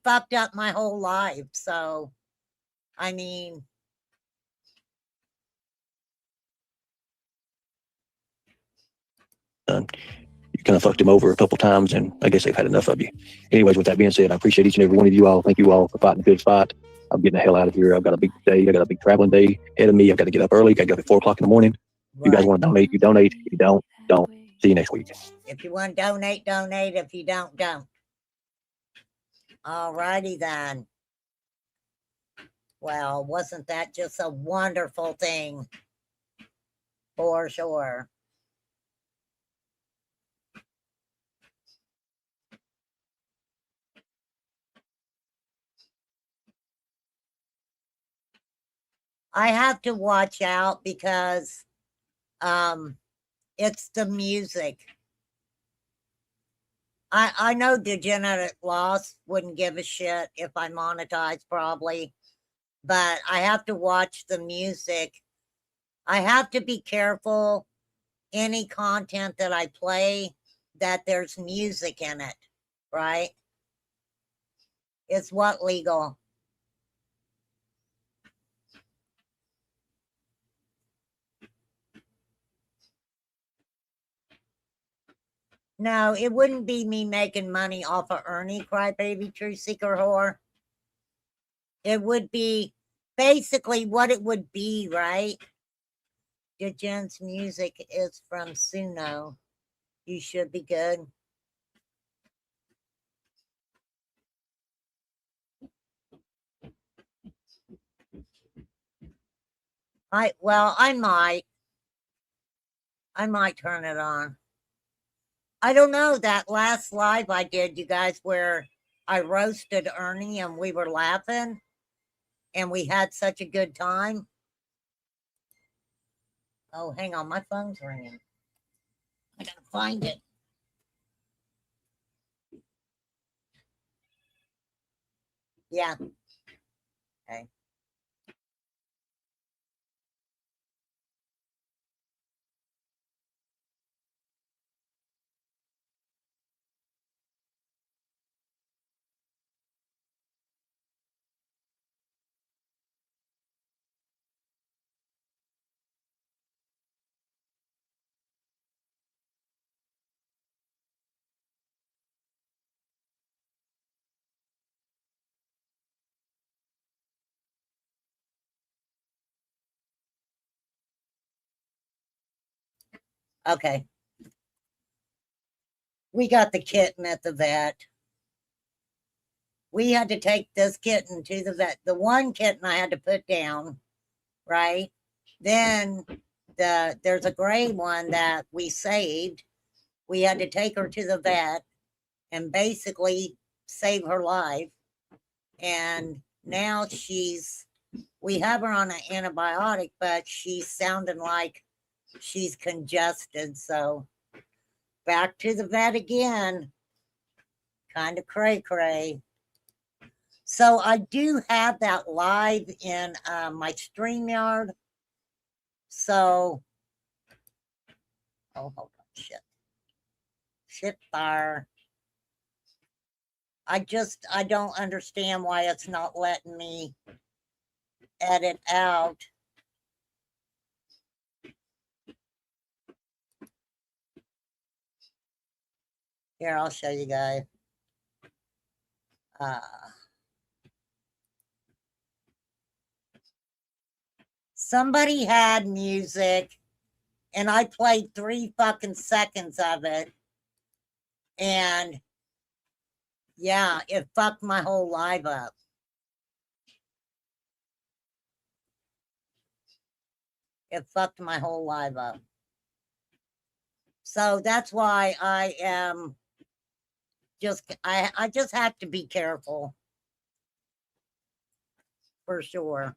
fucked up my whole life. So, I mean, You kind of fucked him over a couple times, and I guess they've had enough of you. Anyways, with that being said, I appreciate each and every one of you all. Thank you all for fighting a good fight. I'm getting the hell out of here. I've got a big day. I got a big traveling day ahead of me. I've got to get up early. Got to get up at 4 o'clock in the morning. If you guys want to donate, you donate. If you don't. See you next week. If you want to donate, donate. If you don't. All righty then. Well, wasn't that just a wonderful thing? For sure. I have to watch out because it's the music. I know Degenerate Lost wouldn't give a shit if I monetize probably, but I have to watch the music. I have to be careful any content that I play that there's music in it, right? It's what legal? No, it wouldn't be me making money off of Ernie Crybaby True Seeker Whore. It would be basically what it would be, right? Jen's music is from Suno. You should be good. I might turn it on. I don't know, that last live I did, you guys, where I roasted Ernie and we were laughing and we had such a good time. Oh, hang on, my phone's ringing. I gotta find it. Yeah. Okay. Okay. We got the kitten at the vet. We had to take this kitten to the vet. The one kitten I had to put down, right? Then there's a gray one that we saved. We had to take her to the vet and basically save her life. And now we have her on an antibiotic, but she's sounding like she's congested. So back to the vet again. Kind of cray cray. So I do have that live in my StreamYard. So, hold on, shit fire. I don't understand why it's not letting me edit out. Here, I'll show you guys. Somebody had music and I played 3 fucking seconds of it. And yeah, it fucked my whole live up. It fucked my whole live up. So that's why I am I just have to be careful. For sure.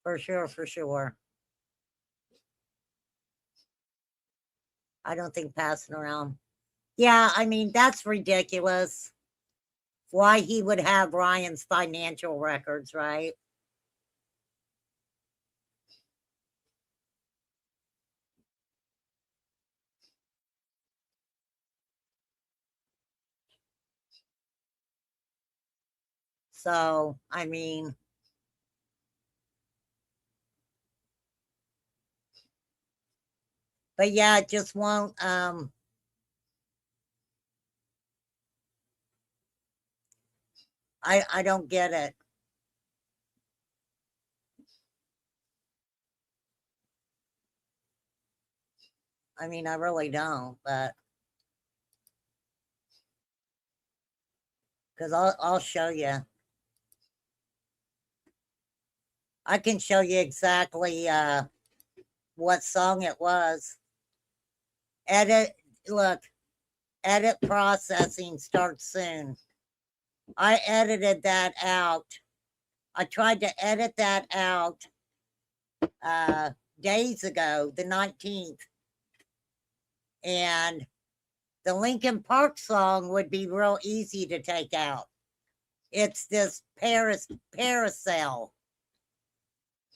For sure. I don't think passing around. Yeah, I mean, that's ridiculous. Why he would have Ryan's financial records, right? So, I mean, but yeah, it just won't, I don't get it. I mean, I really don't, but because I'll show you. I can show you exactly what song it was. Look, edit processing starts soon. I edited that out. I tried to edit that out days ago, the 19th. And the Linkin Park song would be real easy to take out. It's this Paracel.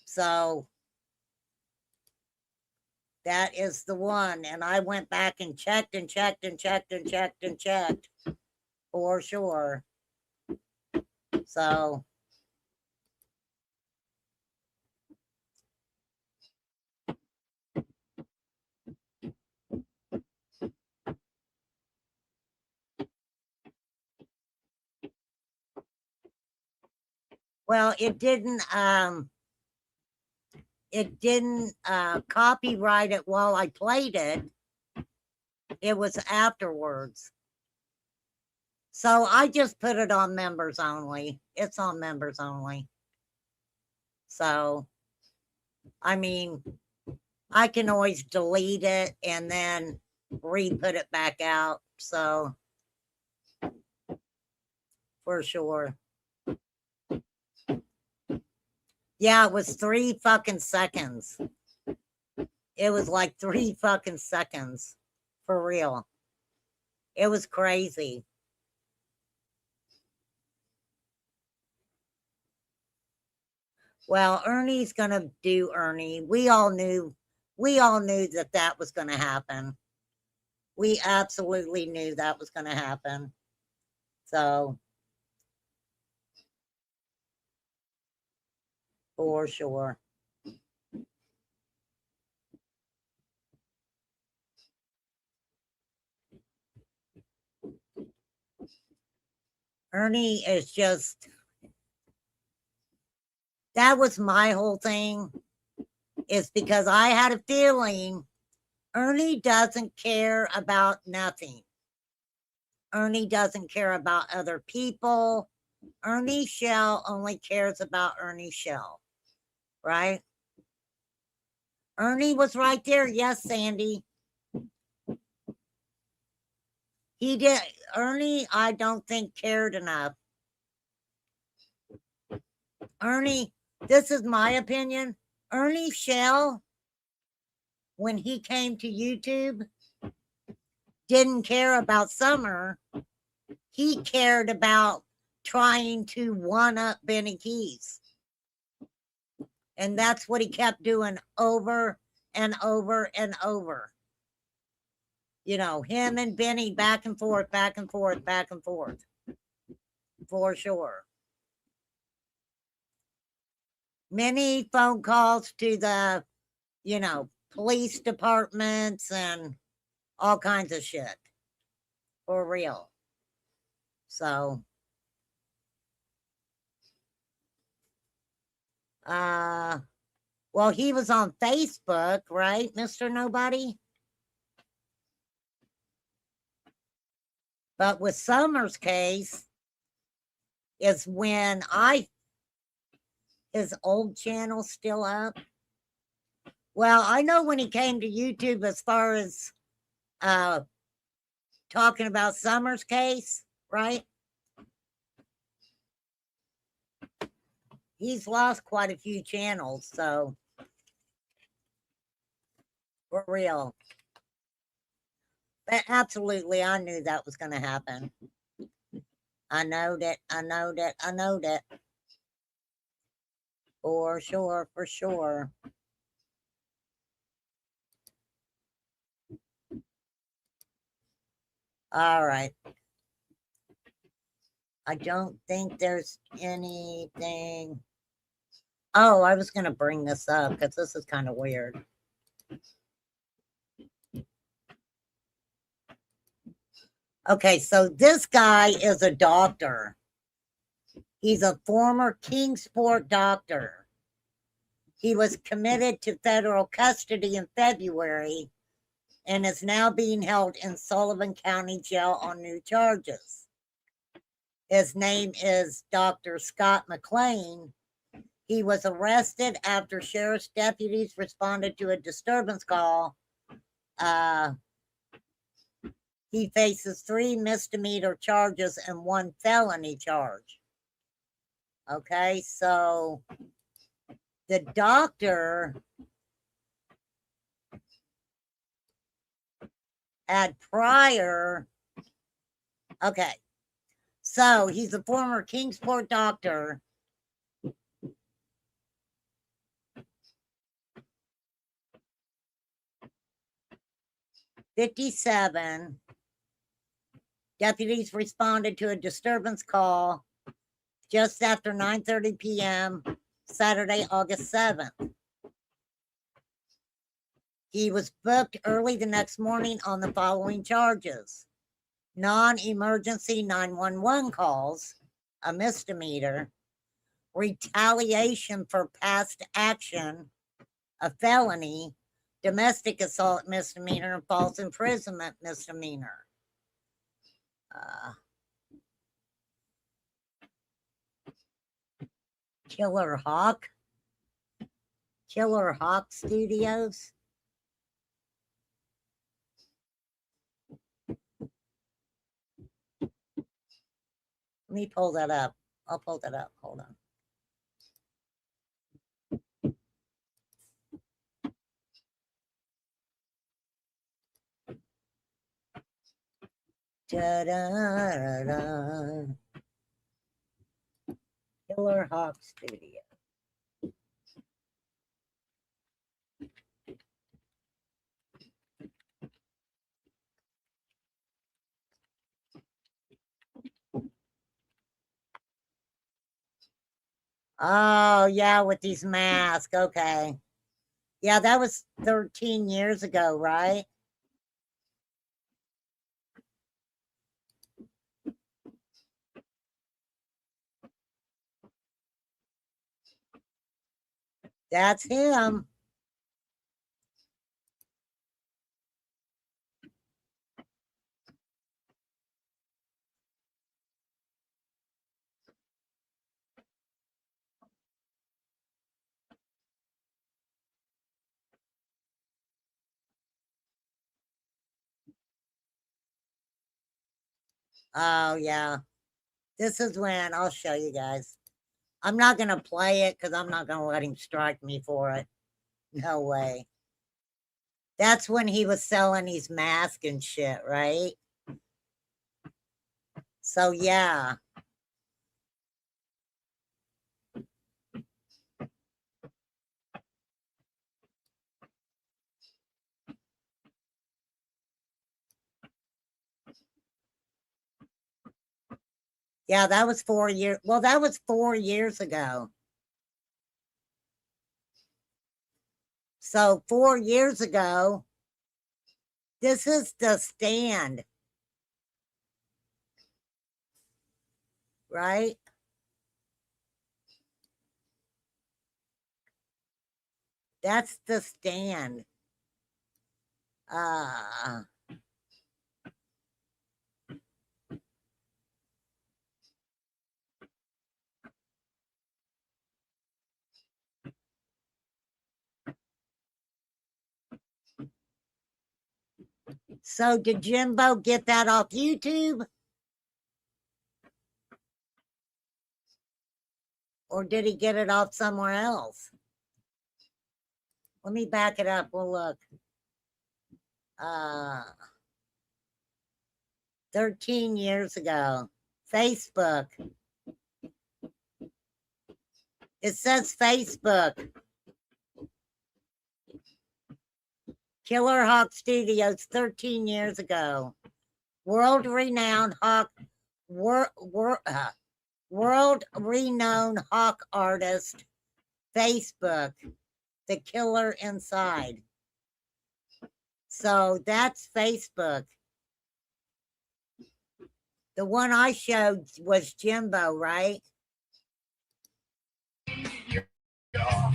So that is the one. And I went back and checked and checked and checked and checked and checked for sure. So well, it didn't copyright it while I played it. It was afterwards. So I just put it on members only. It's on members only. So, I mean, I can always delete it and then re-put it back out. So, for sure. Yeah, it was 3 fucking seconds. It was like 3 fucking seconds. For real. It was crazy. Well, Ernie's gonna do Ernie. We all knew that that was gonna happen. We absolutely knew that was gonna happen. So, for sure. Ernie is just, that was my whole thing, is because I had a feeling Ernie doesn't care about nothing. Ernie doesn't care about other people. Ernie Shell only cares about Ernie Shell, right? Ernie was right there. Yes, Sandy. He did. Ernie, I don't think cared enough. Ernie, this is my opinion. Ernie Shell, when he came to YouTube, didn't care about Summer. He cared about trying to one up Benny Keys. And that's what he kept doing over and over and over. You know, him and Benny back and forth, back and forth, back and forth. For sure. Many phone calls to the, you know, police departments and all kinds of shit. For real. So, well, he was on Facebook, right, Mr. Nobody? But with Summers' case, is when his old channel still up. Well, I know when he came to YouTube as far as talking about Summers' case, right? He's lost quite a few channels, so for real. But absolutely, I knew that was going to happen. I know that. For sure, for sure. All right. I don't think there's anything. Oh, I was going to bring this up because this is kind of weird. Okay, so this guy is a doctor. He's a former Kingsport doctor. He was committed to federal custody in February and is now being held in Sullivan County Jail on new charges. His name is Dr. Scott McLean. He was arrested after sheriff's deputies responded to a disturbance call. He faces 3 misdemeanor charges and 1 felony charge. Okay, so the doctor had prior. Okay. So he's a former Kingsport doctor. '57. Deputies responded to a disturbance call just after 9:30 p.m. Saturday, August 7th. He was booked early the next morning on the following charges: non-emergency 911 calls, a misdemeanor; retaliation for past action, a felony; domestic assault misdemeanor; and false imprisonment misdemeanor. Killer Hawk Studios. Let me pull that up. I'll pull that up. Hold on. Da-da-da-da. Killer Hawk Studio. Oh, yeah, with these masks. Okay. Yeah, that was 13 years ago, right? That's him. Oh, yeah. This is when I'll show you guys. I'm not going to play it because I'm not going to let him strike me for it. No way. That's when he was selling these masks and shit, right? So, yeah. Yeah, that was 4 years. Well, that was 4 years ago. So 4 years ago, this is The Stand, right? That's The Stand. So did Jimbo get that off YouTube? Or did he get it off somewhere else? Let me back it up. We'll look. 13 years ago. Facebook. It says Facebook. Killer Hawk Studios 13 years ago. World-renowned hawk artist. Facebook. The Killer Inside. So that's Facebook. The one I showed was Jimbo, right? Oh,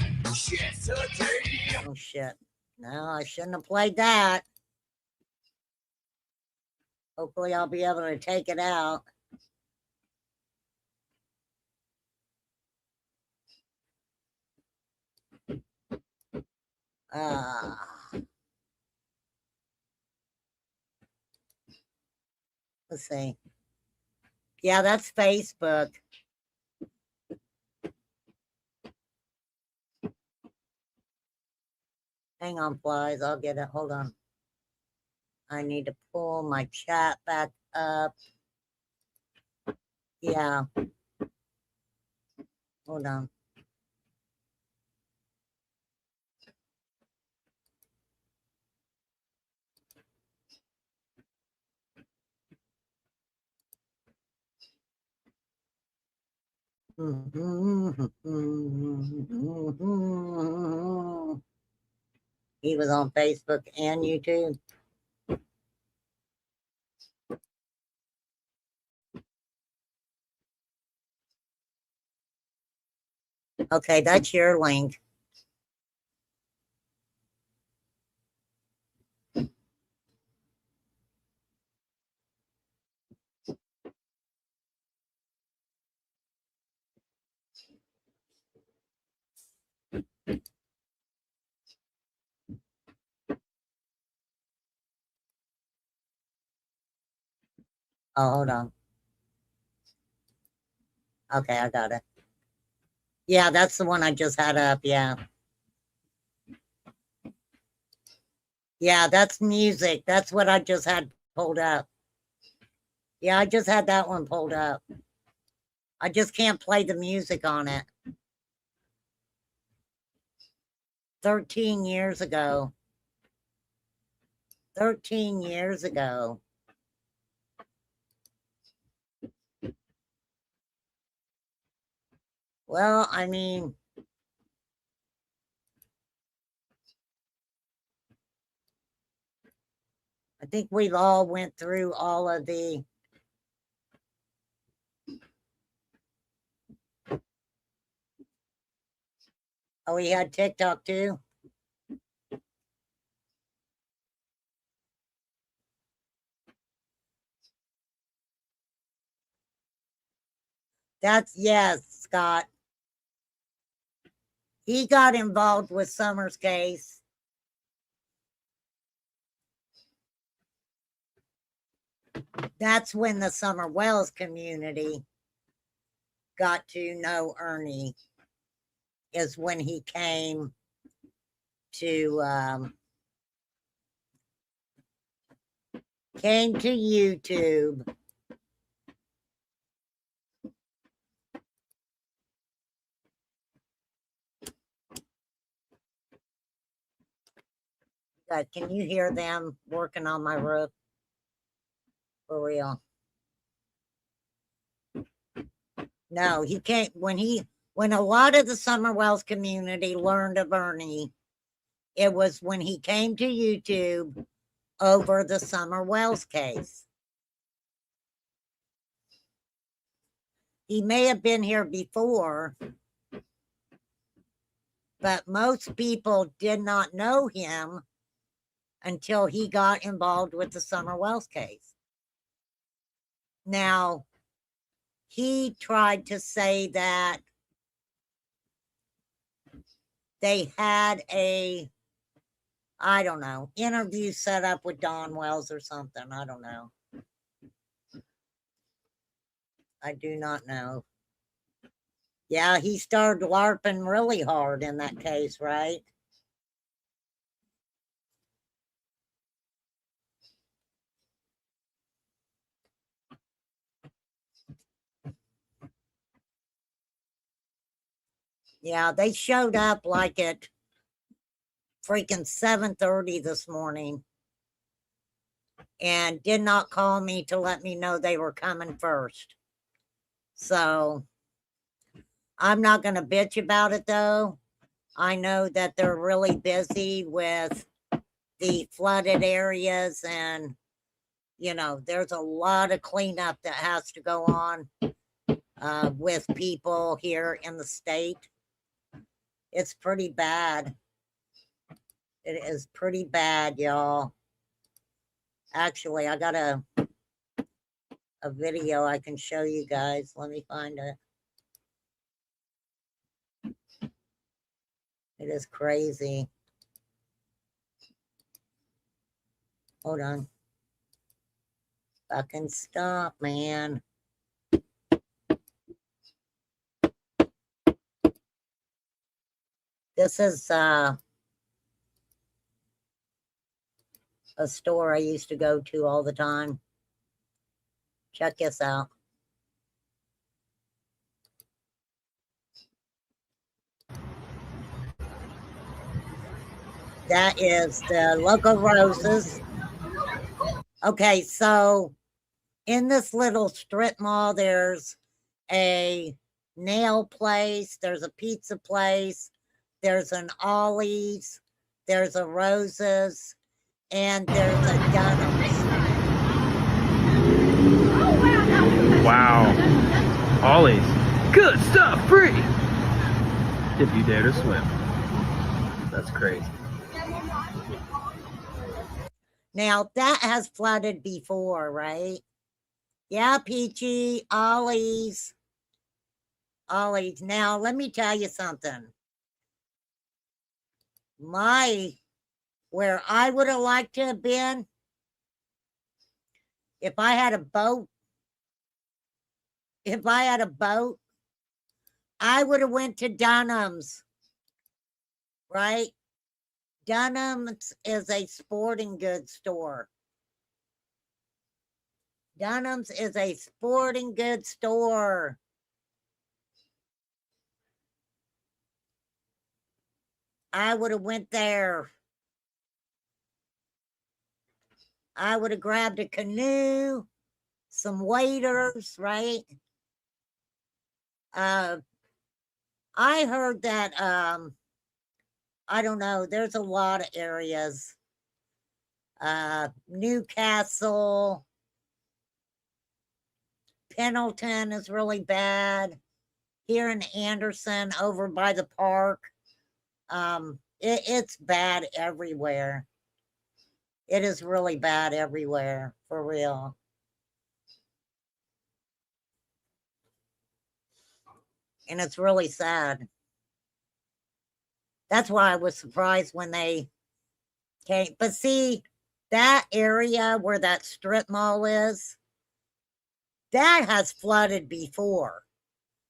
shit. No, I shouldn't have played that. Hopefully I'll be able to take it out. Let's see. Yeah, that's Facebook. Hang on, Flies. I'll get it. Hold on. I need to pull my chat back up. Yeah. Hold on. He was on Facebook and YouTube. Okay, that's your link. Oh, hold on. Okay, I got it. Yeah, that's the one I just had up. Yeah. Yeah, that's music. That's what I just had pulled up. Yeah, I just had that one pulled up. I just can't play the music on it. 13 years ago. 13 years ago. Well, I mean, I think we've all went through all of the Oh, he had TikTok too? That's yes, Scott. He got involved with Summer's case. That's when the Summer Wells community got to know Ernie, is when he came to YouTube. God, can you hear them working on my roof? For real. No, he can't. When a lot of the Summer Wells community learned of Ernie, it was when he came to YouTube over the Summer Wells case. He may have been here before, but most people did not know him until he got involved with the Summer Wells case. Now, he tried to say that they had I don't know, interview set up with Don Wells or something. I don't know. I do not know. Yeah, he started LARPing really hard in that case, right? Yeah, they showed up like at freaking 7:30 this morning and did not call me to let me know they were coming first. So I'm not going to bitch about it though. I know that they're really busy with the flooded areas and, you know, there's a lot of cleanup that has to go on with people here in the state. It's pretty bad. It is pretty bad, y'all. Actually, I got a video I can show you guys. Let me find it. It is crazy. Hold on. Fucking stop, man. This is a store I used to go to all the time. Check this out. That is the Local Roses. Okay, so in this little strip mall, there's a nail place, there's a pizza place, there's an Ollie's, there's a Roses, and there's a Dunham's. Wow. Ollie's. Good stuff, free. If you dare to swim. That's crazy. Now that has flooded before, right? Yeah, Peachy, Ollie's. Ollie's. Now, let me tell you something. Where I would have liked to have been, if I had a boat, I would have went to Dunham's, right? Dunham's is a sporting goods store. Dunham's is a sporting goods store. I would have went there. I would have grabbed a canoe, some waders, right? I heard that I don't know, there's a lot of areas. Newcastle, Pendleton is really bad. Here in Anderson, over by the park. It's bad everywhere. It is really bad everywhere, for real. And it's really sad. That's why I was surprised when they came. But see, that area where that strip mall is, that has flooded before.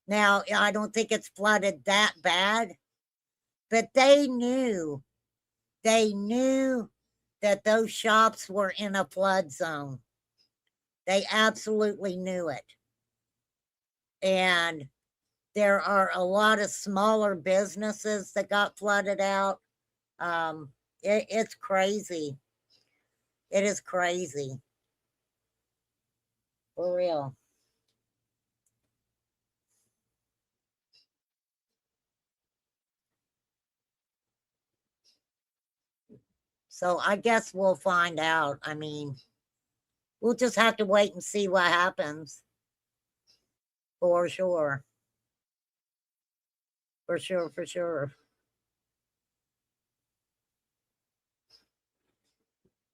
Now, I don't think it's flooded that bad, but they knew that those shops were in a flood zone. They absolutely knew it. And there are a lot of smaller businesses that got flooded out. It's crazy. It is crazy. For real. So I guess we'll find out. I mean, we'll just have to wait and see what happens. For sure. For sure, for sure.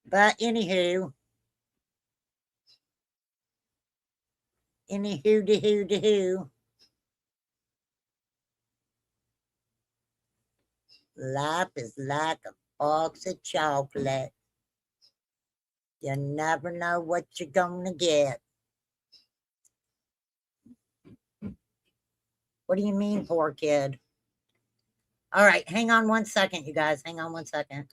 But anywho, life is like a box of chocolate. You never know what you're gonna get. What do you mean, poor kid? All right, hang on one second, you guys. Hang on one second.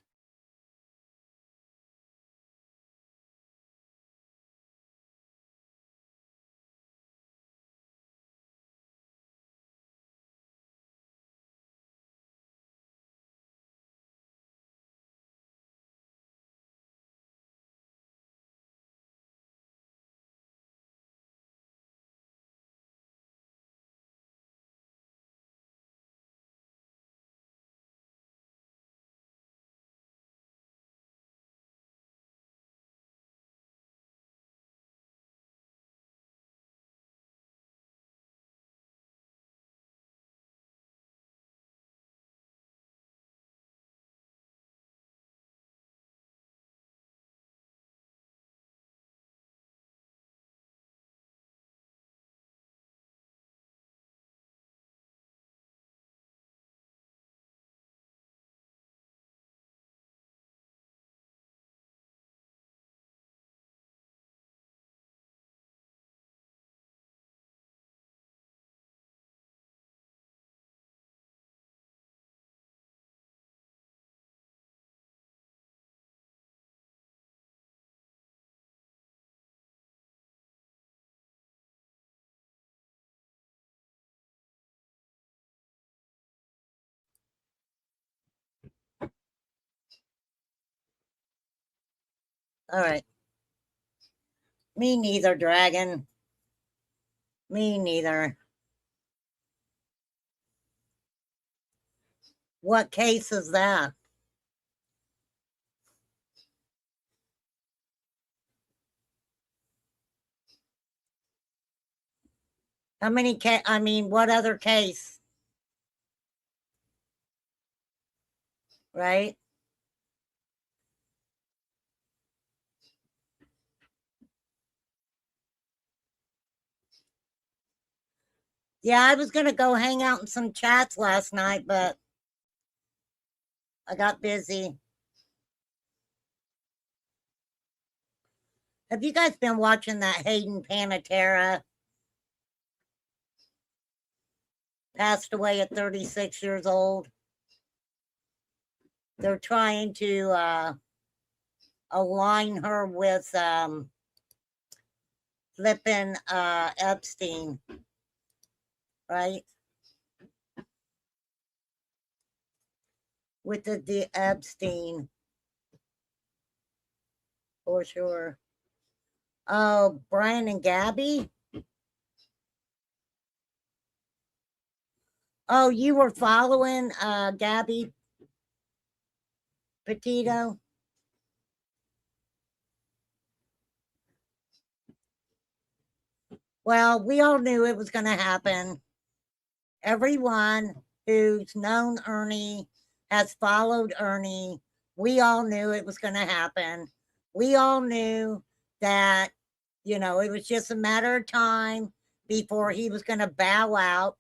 All right. Me neither, Dragon. Me neither. What case is that? How many I mean, what other case? Right? Yeah, I was gonna go hang out in some chats last night, but I got busy. Have you guys been watching that Hayden Panettiere? Passed away at 36 years old. They're trying to align her with flipping Epstein, right? With the Epstein, for sure. Oh, Brian and Gabby? Oh, you were following Gabby Petito? Well, we all knew it was going to happen. Everyone who's known Ernie has followed Ernie. We all knew it was going to happen. We all knew that, you know, it was just a matter of time before he was going to bow out.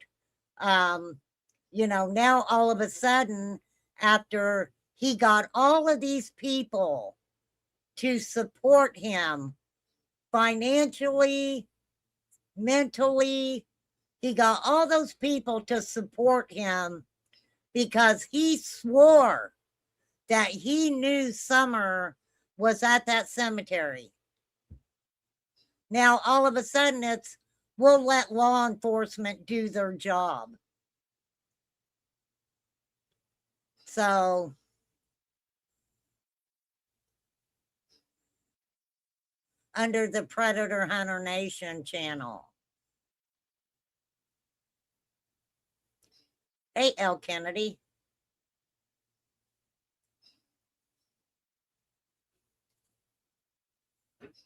You know, now all of a sudden, after he got all of these people to support him financially, mentally, he got all those people to support him because he swore that he knew Summer was at that cemetery. Now, all of a sudden, it's we'll let law enforcement do their job. So, under the Predator Hunter Nation channel. Hey, L. Kennedy.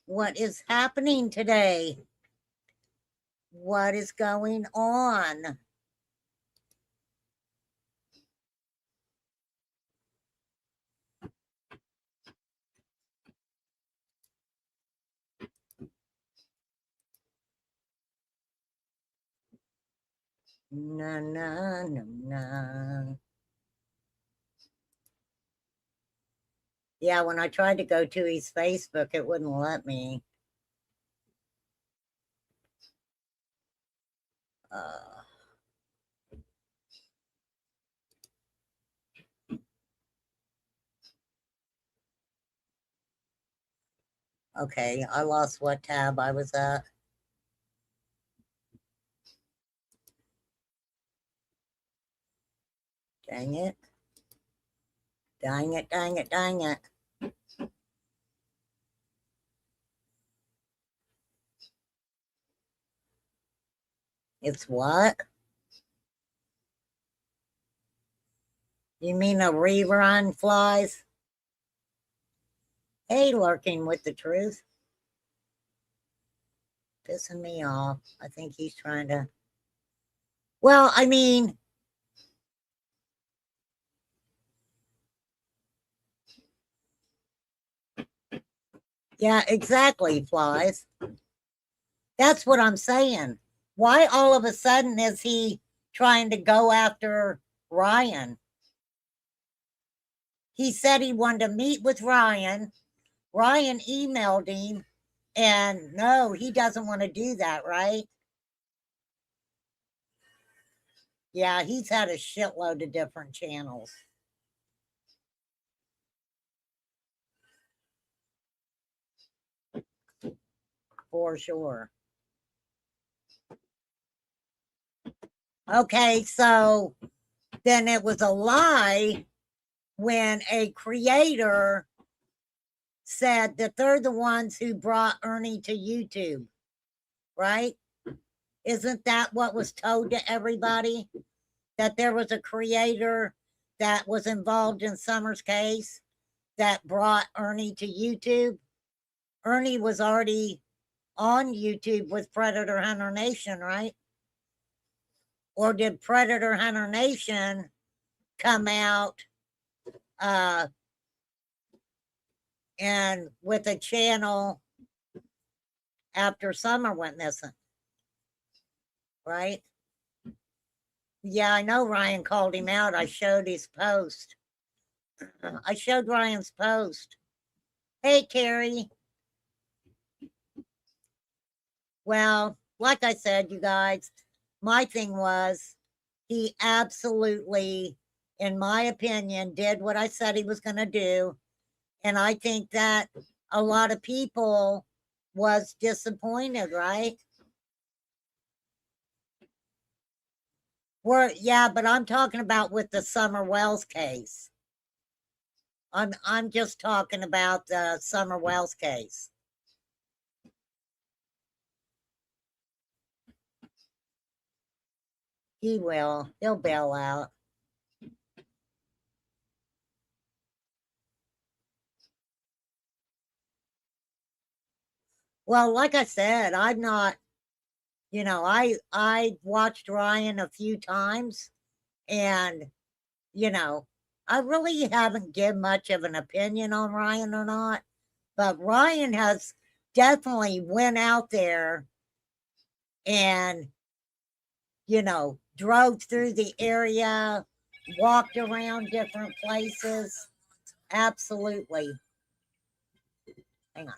What is happening today? What is going on? Na na na na. Yeah, when I tried to go to his Facebook, it wouldn't let me. Okay, I lost what tab I was at. Dang it. Dang it, dang it, dang it. It's what? You mean a rerun, Flies? Hey, Lurking with the Truth. Pissing me off. I think he's trying to. Well, I mean, yeah, exactly, Flies. That's what I'm saying. Why all of a sudden is he trying to go after Ryan? He said he wanted to meet with Ryan. Ryan emailed him, and no, he doesn't want to do that, right? Yeah, he's had a shitload of different channels. For sure. Okay, so then it was a lie when a creator said that they're the ones who brought Ernie to YouTube, right? Isn't that what was told to everybody? That there was a creator that was involved in Summer's case that brought Ernie to YouTube? Ernie was already on YouTube with Predator Hunter Nation, right? Or did Predator Hunter Nation come out and with a channel after Summer went missing? Right? Yeah, I know Ryan called him out. I showed his post. I showed Ryan's post. Hey, Carrie. Well, like I said, you guys, my thing was he absolutely, in my opinion, did what I said he was going to do. And I think that a lot of people was disappointed, right? Yeah, but I'm talking about with the Summer Wells case. I'm just talking about the Summer Wells case. He will. He'll bail out. Well, like I said, I'm not, I watched Ryan a few times and, I really haven't given much of an opinion on Ryan or not, but Ryan has definitely went out there and, drove through the area, walked around different places. Absolutely. Hang on.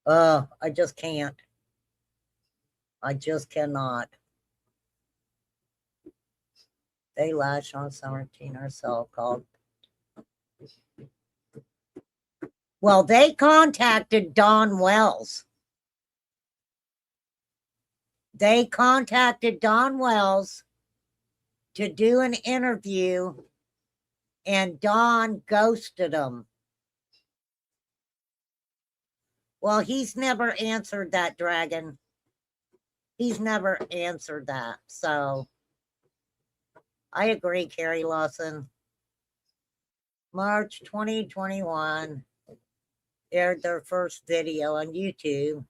I just can't. I just cannot. They latched on Summer Teen herself called. Well, they contacted Don Wells. They contacted Don Wells to do an interview, and Don ghosted them. Well, he's never answered that, Dragon. He's never answered that. So I agree, Carrie Lawson. March 2021 aired their first video on YouTube.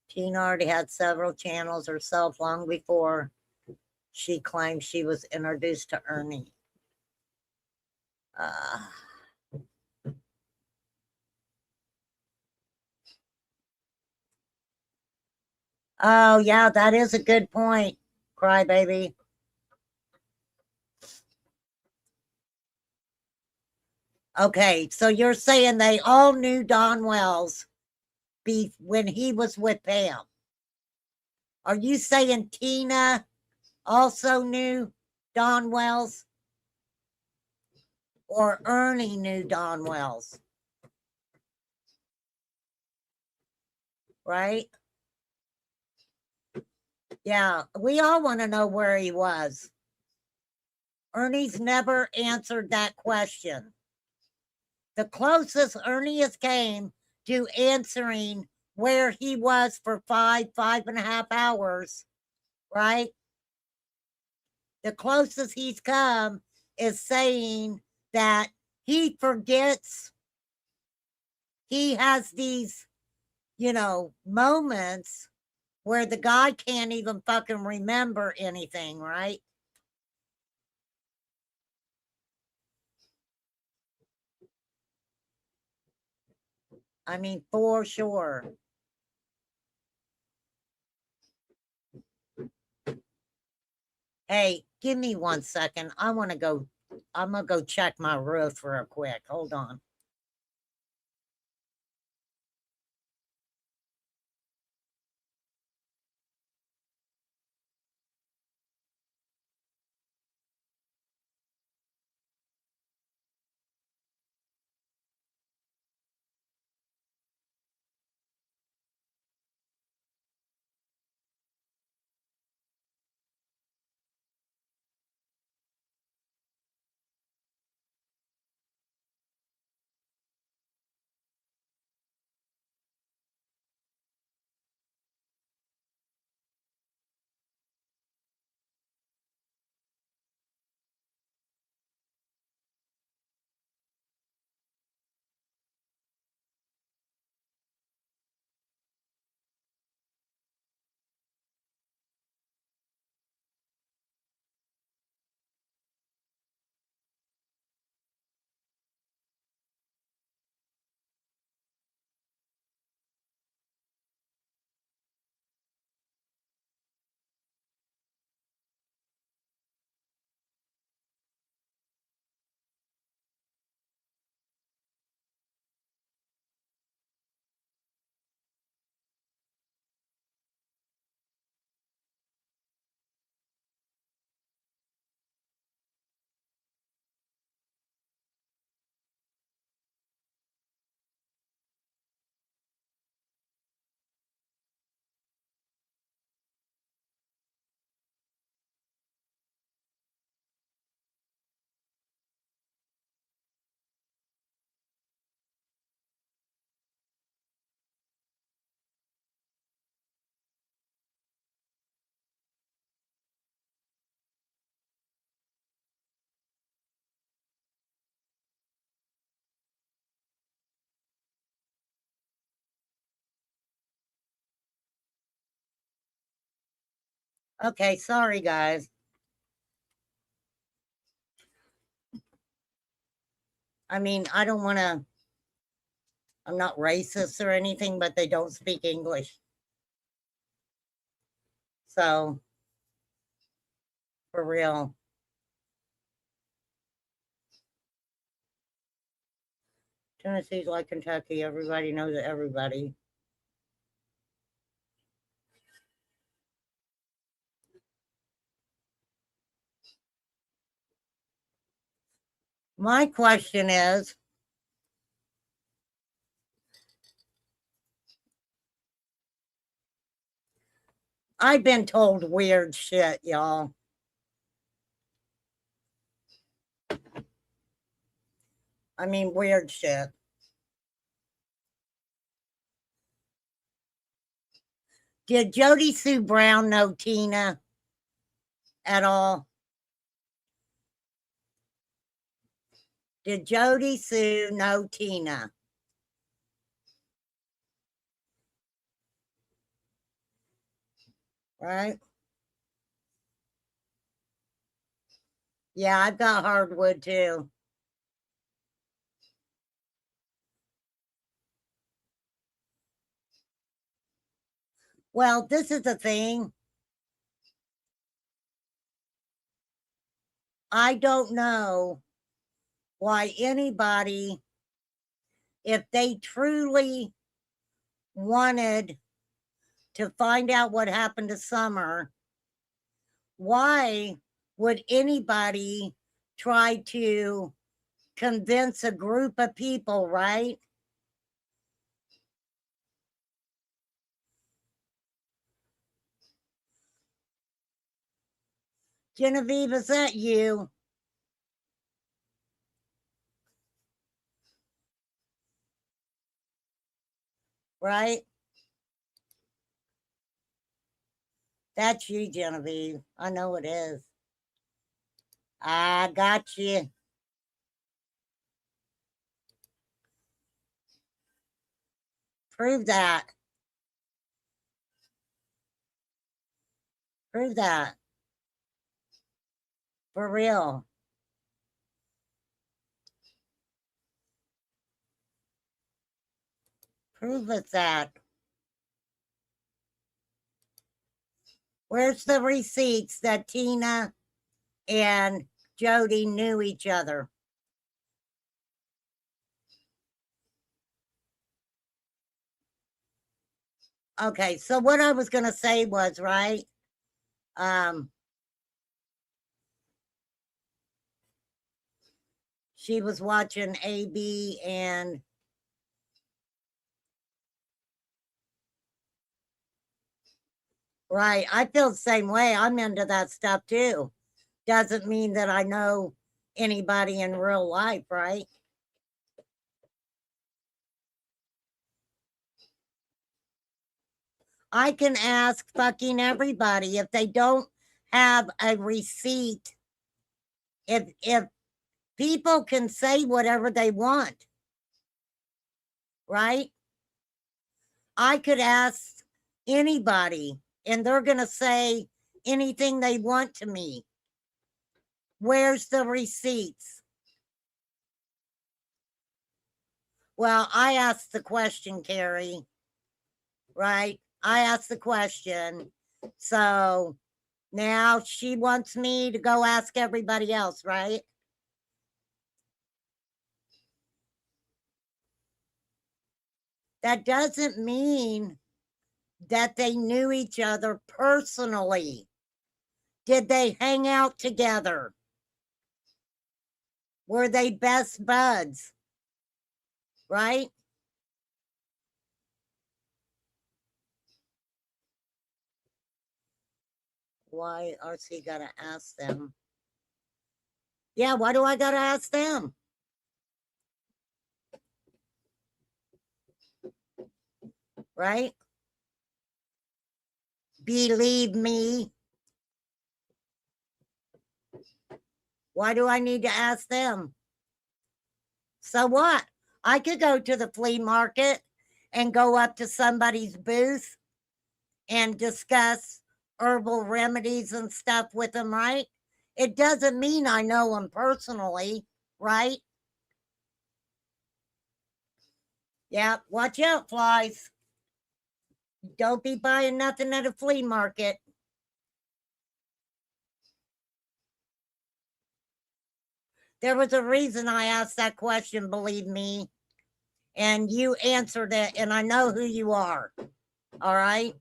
Tina already had several channels herself long before she claimed she was introduced to Ernie. Oh, yeah, that is a good point, Crybaby. Okay, so you're saying they all knew Don Wells when he was with Pam. Are you saying Tina also knew Don Wells? Or Ernie knew Don Wells? Right? Yeah, we all want to know where he was. Ernie's never answered that question. The closest Ernie's came to answering where he was for 5.5 hours, right? The closest he's come is saying that he forgets. He has these, moments where the guy can't even fucking remember anything, right? I mean, for sure. Hey, give me 1 second. I'm gonna go check my roof real quick. Hold on. Okay, sorry guys. I mean, I don't wanna I'm not racist or anything, but they don't speak English. So for real. Tennessee's like Kentucky. Everybody knows everybody. My question is, I've been told weird shit, y'all. I mean, weird shit. Did Jody Sue Brown know Tina at all? Did Jody Sue know Tina? Right? Yeah, I've got hardwood too. Well, this is the thing. I don't know why anybody, if they truly wanted to find out what happened to Summer, why would anybody try to convince a group of people, right? Genevieve, is that you? right? That's you, Genevieve. I know it is. I got you. Prove that. Prove that. For real. Prove it that. Where's the receipts that Tina and Jody knew each other? Okay, so what I was gonna say was, right? She was watching AB and right. I feel the same way. I'm into that stuff too. Doesn't mean that I know anybody in real life, right? I can ask fucking everybody if they don't have a receipt. If people can say whatever they want, right? I could ask anybody and they're going to say anything they want to me. Where's the receipts? Well, I asked the question, Carrie, right? I asked the question. So now she wants me to go ask everybody else, right? That doesn't mean that they knew each other personally. Did they hang out together? Were they best buds? Right? Why RC gotta ask them? Yeah, why do I gotta ask them? Right? Believe me. Why do I need to ask them? So what? I could go to the flea market and go up to somebody's booth and discuss herbal remedies and stuff with them, right? It doesn't mean I know them personally, right? Yeah, watch out, flies. Don't be buying nothing at a flea market. There was a reason I asked that question, believe me. And you answered it, and I know who you are. All right.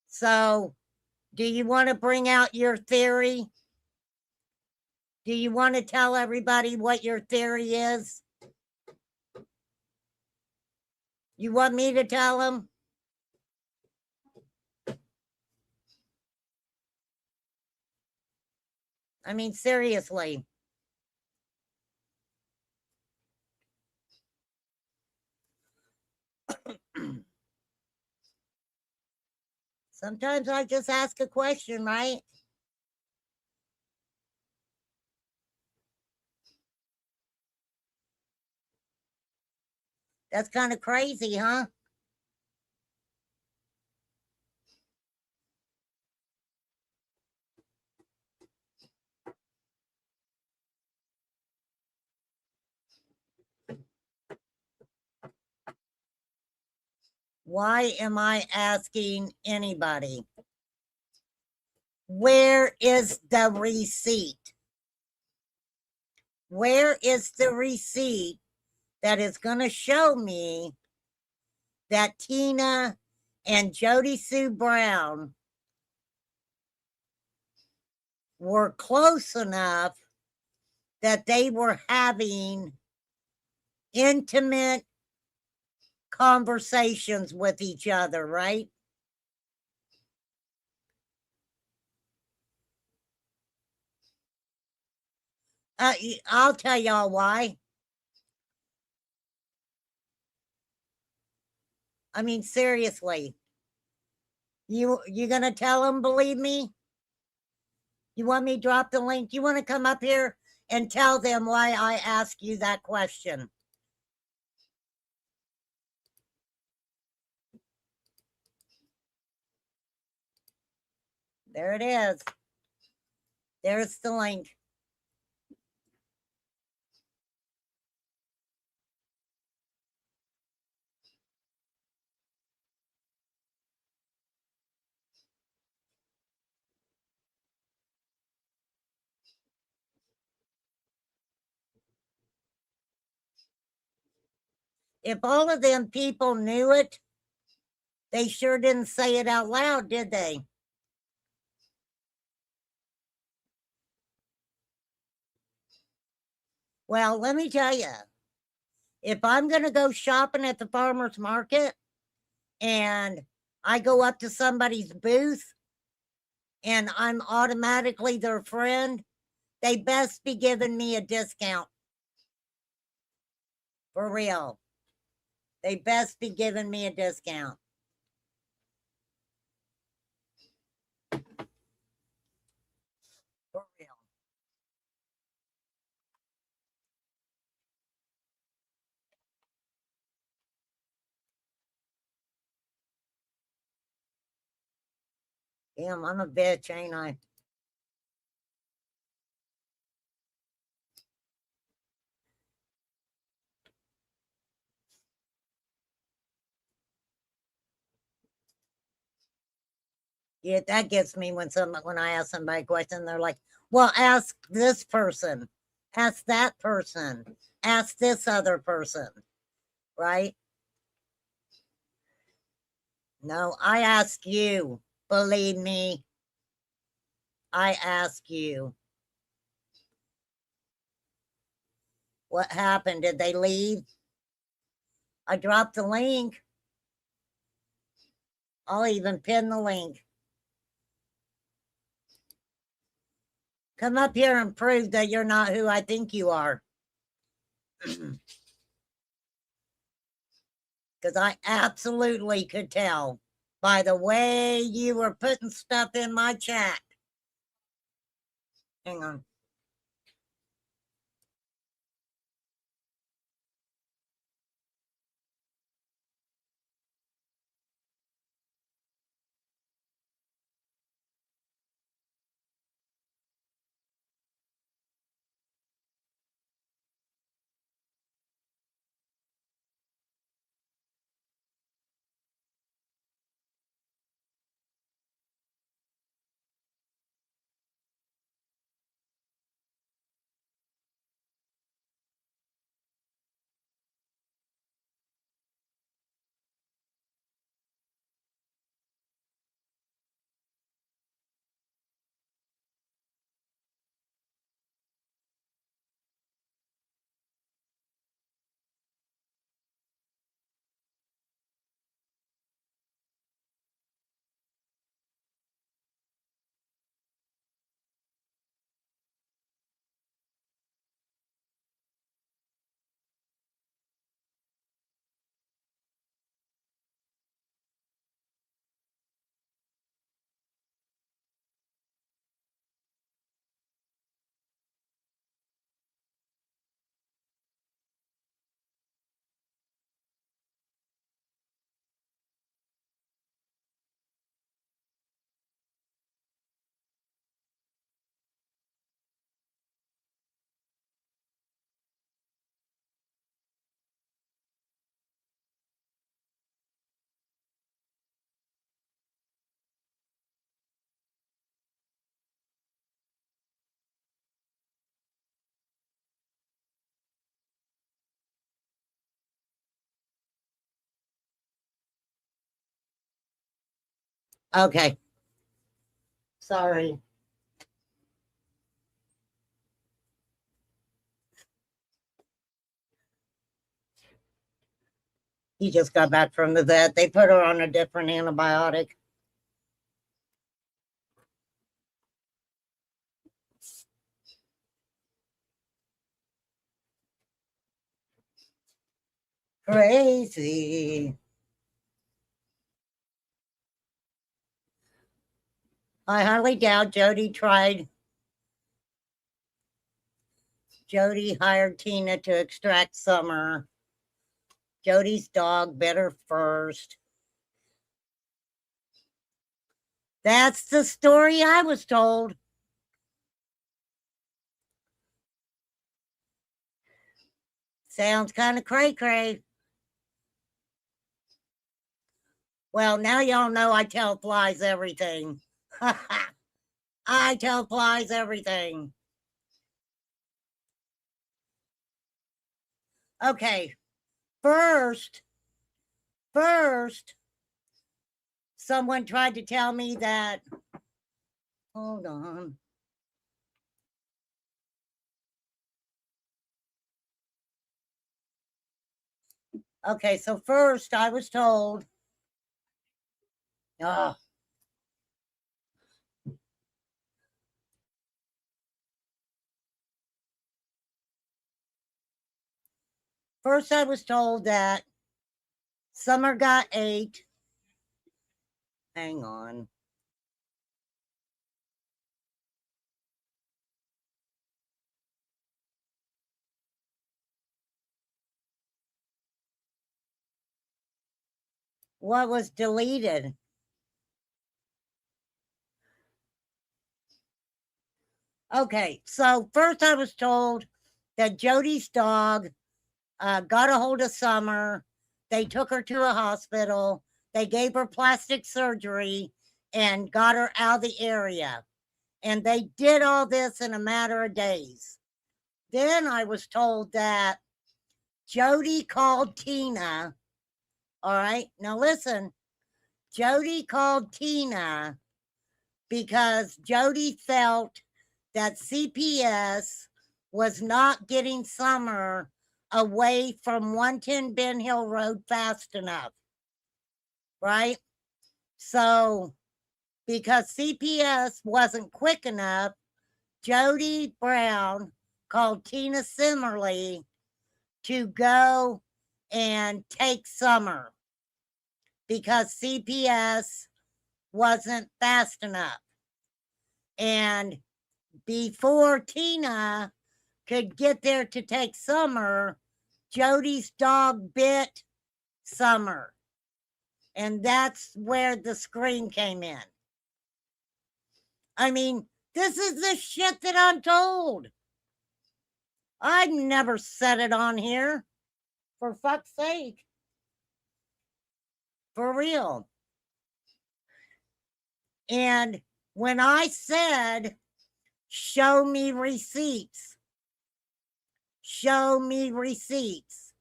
So, do you want to bring out your theory? Do you want to tell everybody what your theory is? You want me to tell them? I mean, seriously. Sometimes I just ask a question, right? That's kind of crazy, huh? Why am I asking anybody? Where is the receipt? Where is the receipt that is going to show me that Tina and Jody Sue Brown were close enough that they were having intimate conversations with each other, right? I'll tell y'all why. I mean, seriously. You gonna tell them, believe me? You want me to drop the link? You want to come up here and tell them why I asked you that question? There it is. There's the link. If all of them people knew it, they sure didn't say it out loud, did they? Well, let me tell you, if I'm going to go shopping at the farmer's market and I go up to somebody's booth and I'm automatically their friend, they best be giving me a discount. For real. They best be giving me a discount. For real. Damn, I'm a bitch, ain't I? Yeah, that gets me when I ask somebody a question, they're like, well, ask this person, ask that person, ask this other person, right? No, I ask you, believe me. I ask you. What happened? Did they leave? I dropped the link. I'll even pin the link. Come up here and prove that you're not who I think you are. Because I absolutely could tell by the way you were putting stuff in my chat. Hang on. Okay. Sorry. He just got back from the vet. They put her on a different antibiotic. Crazy. I highly doubt Jody tried. Jody hired Tina to extract Summer. Jody's dog bit her first. That's the story I was told. Sounds kind of cray-cray. Well, now y'all know I tell flies everything. I tell flies everything. Okay, first, someone tried to tell me that, hold on. Okay, so first I was told, oh, first I was told that Summer got 8. Hang on. What was deleted? Okay, so first I was told that Jody's dog got a hold of Summer. They took her to a hospital. They gave her plastic surgery and got her out of the area. And they did all this in a matter of days. Then I was told that Jody called Tina. All right, now listen. Jody called Tina because Jody felt that CPS was not getting Summer away from 110 Ben Hill Road fast enough, right? So, because CPS wasn't quick enough, Jody Brown called Tina Simmerly to go and take Summer because CPS wasn't fast enough. And before Tina could get there to take Summer, Jody's dog bit Summer. And that's where the scream came in. I mean, this is the shit that I'm told. I've never said it on here. For fuck's sake. For real. And when I said, show me receipts, show me receipts.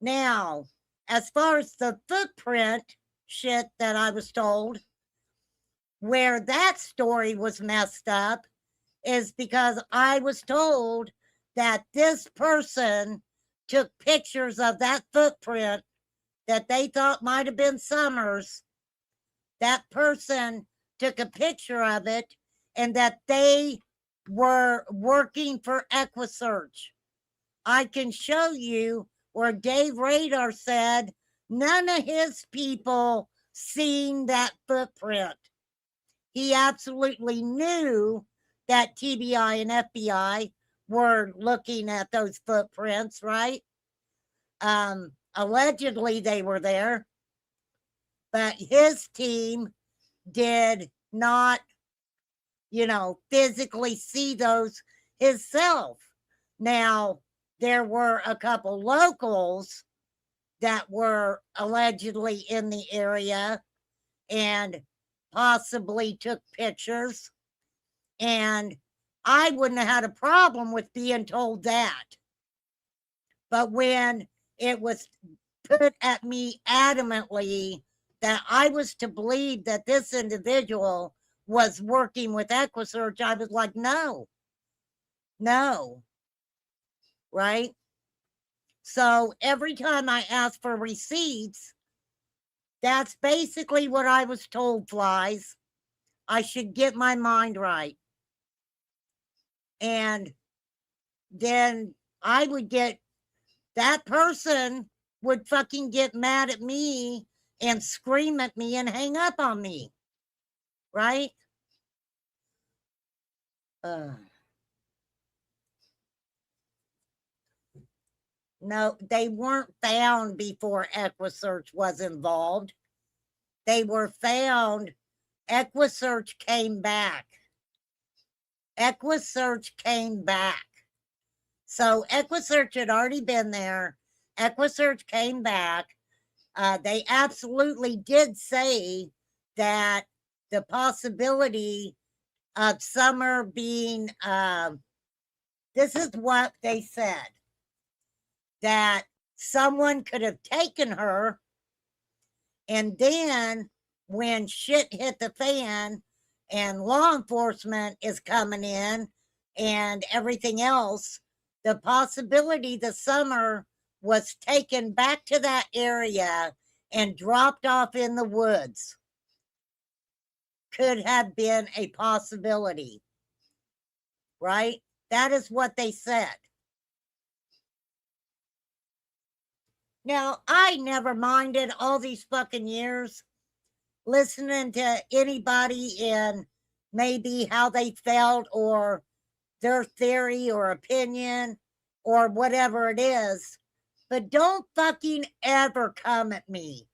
Now, as far as the footprint shit that I was told, where that story was messed up is because I was told that this person took pictures of that footprint that they thought might have been Summers. That person took a picture of it and that they were working for EquiSearch. I can show you where Dave Radar said none of his people seen that footprint. He absolutely knew that TBI and FBI were looking at those footprints, right? Allegedly they were there, but his team did not, physically see those himself. Now, there were a couple locals that were allegedly in the area and possibly took pictures. And I wouldn't have had a problem with being told that. But when it was put at me adamantly that I was to believe that this individual was working with EquiSearch, I was like, no, right? So every time I ask for receipts, that's basically what I was told, flies. I should get my mind right. And then I would get, that person would fucking get mad at me and scream at me and hang up on me. right? No, they weren't found before EquiSearch was involved. They were found. EquiSearch came back. EquiSearch came back. So EquiSearch had already been there. EquiSearch came back. They absolutely did say that the possibility of Summer being, this is what they said, that someone could have taken her, and then when shit hit the fan and law enforcement is coming in and everything else, the possibility the Summer was taken back to that area and dropped off in the woods could have been a possibility, right? That is what they said. Now, I never minded all these fucking years listening to anybody and maybe how they felt or their theory or opinion or whatever it is. But don't fucking ever come at me.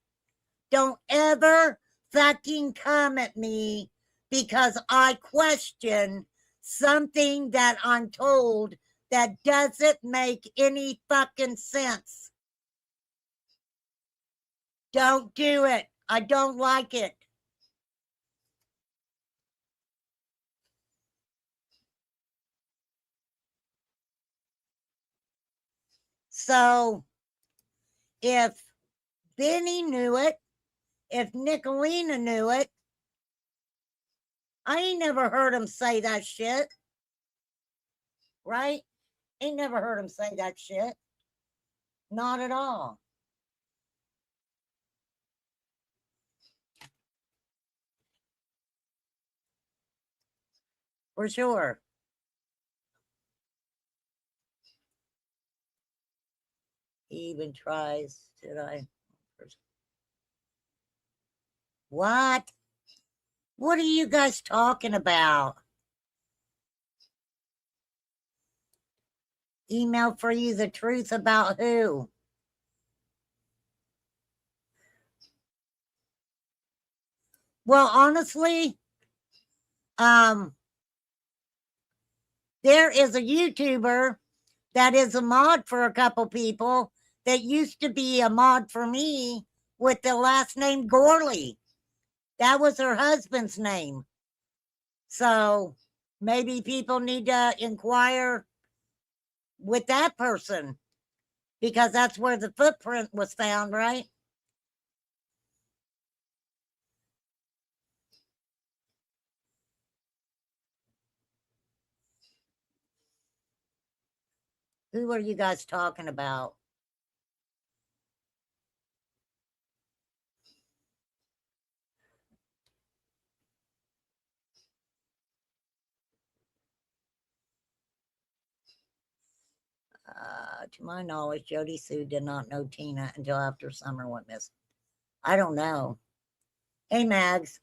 Don't ever fucking come at me because I question something that I'm told that doesn't make any fucking sense. Don't do it. I don't like it. So, if Benny knew it, if Nicolina knew it, I ain't never heard him say that shit. Right? Ain't never heard him say that shit. Not at all. For sure. He even tries, did I? What? What are you guys talking about? Email for you the truth about who? Well, honestly, there is a YouTuber that is a mod for a couple people that used to be a mod for me with the last name Gorley. That was her husband's name. So maybe people need to inquire with that person because that's where the footprint was found, right? Who are you guys talking about? To my knowledge, Jody Sue did not know Tina until after Summer went missing. I don't know. Hey, Mags.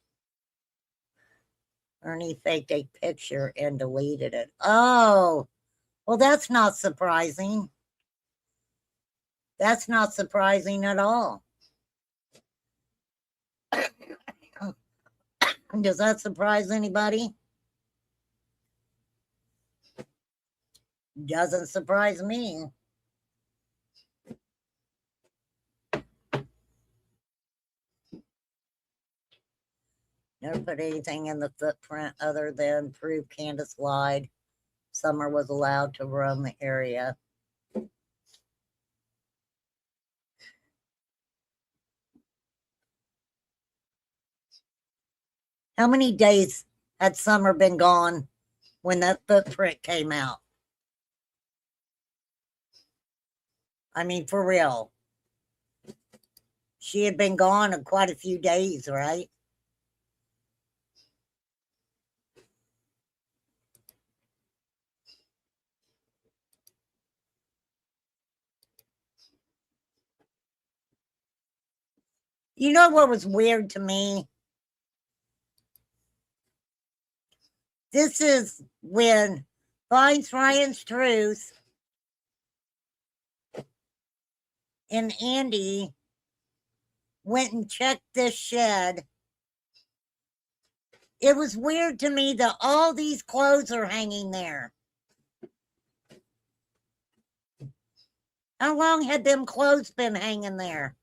Ernie faked a picture and deleted it. Oh, well, that's not surprising. That's not surprising at all. Does that surprise anybody? Doesn't surprise me. Never put anything in the footprint other than prove Candace lied. Summer was allowed to roam the area. How many days had Summer been gone when that footprint came out? I mean, for real. She had been gone quite a few days, right? You know what was weird to me? This is when Finds Ryan's Truth and Andy went and checked this shed. It was weird to me that all these clothes are hanging there. How long had them clothes been hanging there?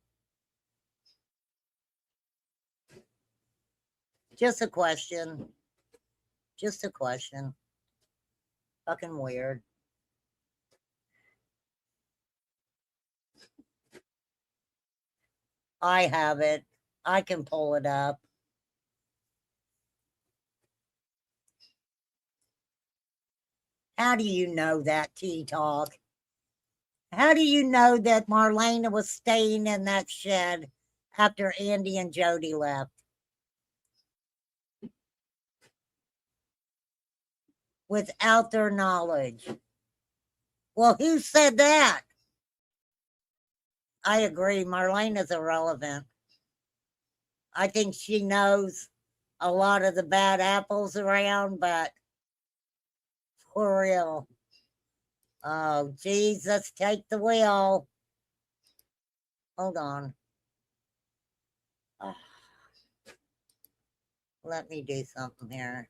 Just a question. Just a question. Fucking weird. I have it. I can pull it up. How do you know that, T-Talk? How do you know that Marlena was staying in that shed after Andy and Jody left? Without their knowledge. Well, who said that? I agree. Marlena's irrelevant. I think she knows a lot of the bad apples around, but for real. Oh, Jesus, take the wheel. Hold on. Ah. Let me do something here.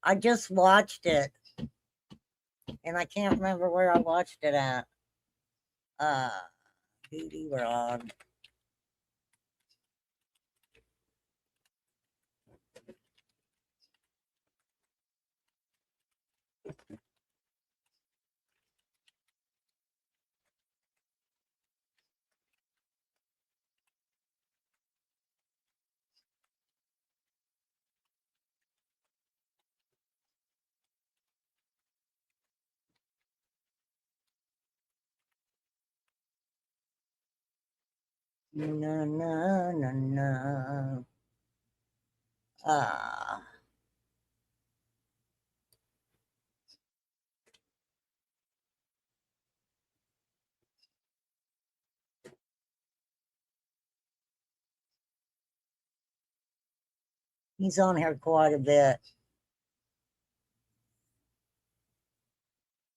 I just watched it. And I can't remember where I watched it at. Beauty Rod. No, no, no, no. He's on here quite a bit.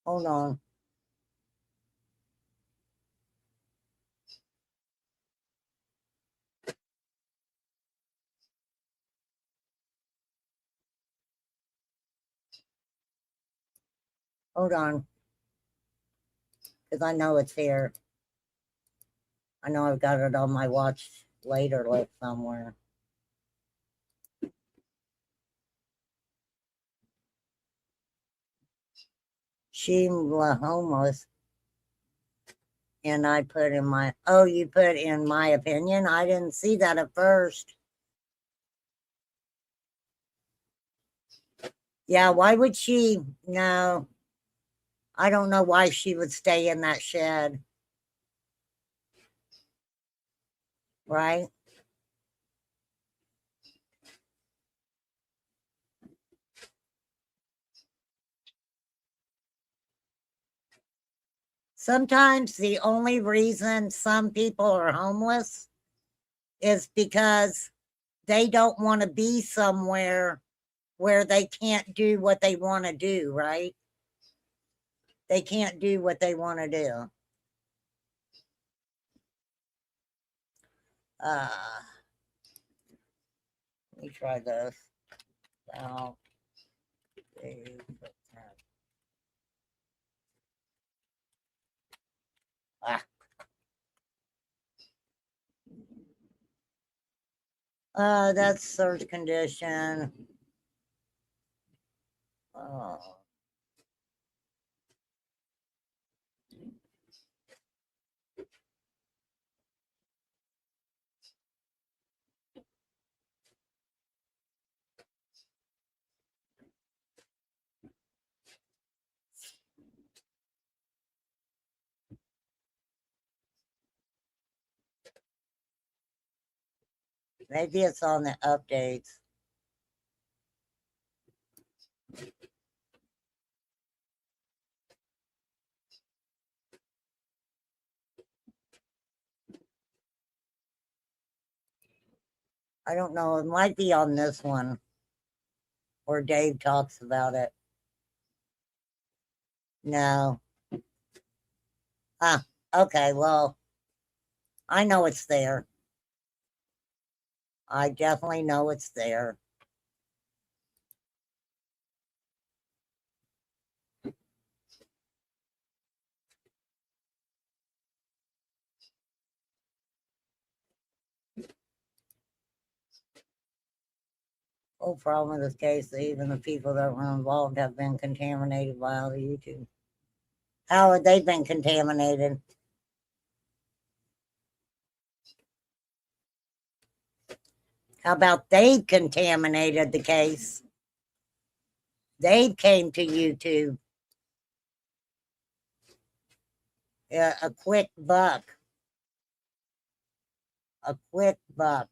Hold on. Hold on. Because I know it's here. I know I've got it on my watch later list somewhere. Sheila homeless. And I put in my, oh, you put in my opinion? I didn't see that at first. Yeah, why would she? No, I don't know why she would stay in that shed. Right? Sometimes the only reason some people are homeless is because they don't want to be somewhere where they can't do what they want to do, right? They can't do what they want to do. Let me try this. Now, that's search condition. Oh. Maybe it's on the updates. I don't know. It might be on this one where Dave talks about it. No. Ah, okay. Well, I know it's there. I definitely know it's there. Whole problem with this case, even the people that were involved have been contaminated by all the YouTube. How have they been contaminated? How about they contaminated the case? They came to YouTube. Yeah, a quick buck. A quick buck.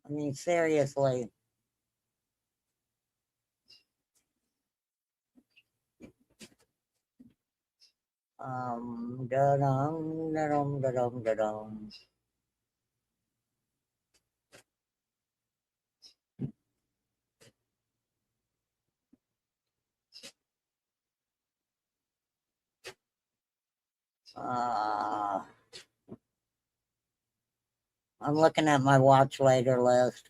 I mean, seriously. Da-dum, da-dum, da-dum, da-dum. I'm looking at my watch later list.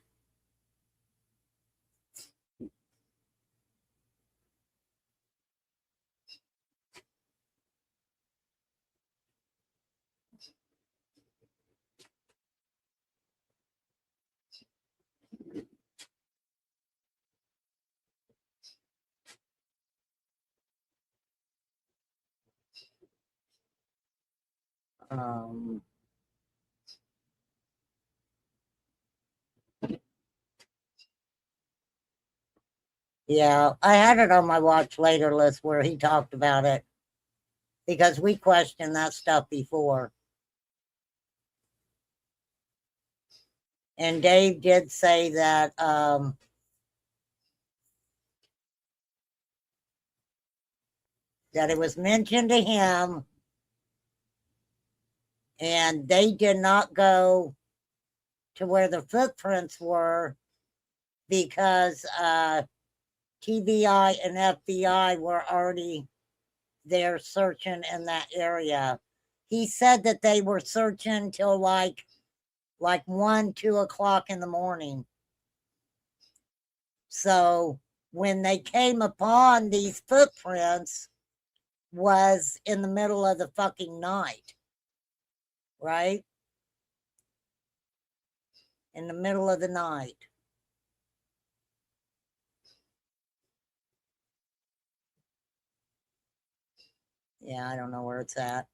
Um, yeah, I had it on my watch later list where he talked about it because we questioned that stuff before. And Dave did say that that it was mentioned to him and they did not go to where the footprints were because TBI and FBI were already there searching in that area. He said that they were searching till like 1, 2 o'clock in the morning. So when they came upon these footprints was in the middle of the fucking night, right? In the middle of the night. Yeah, I don't know where it's at.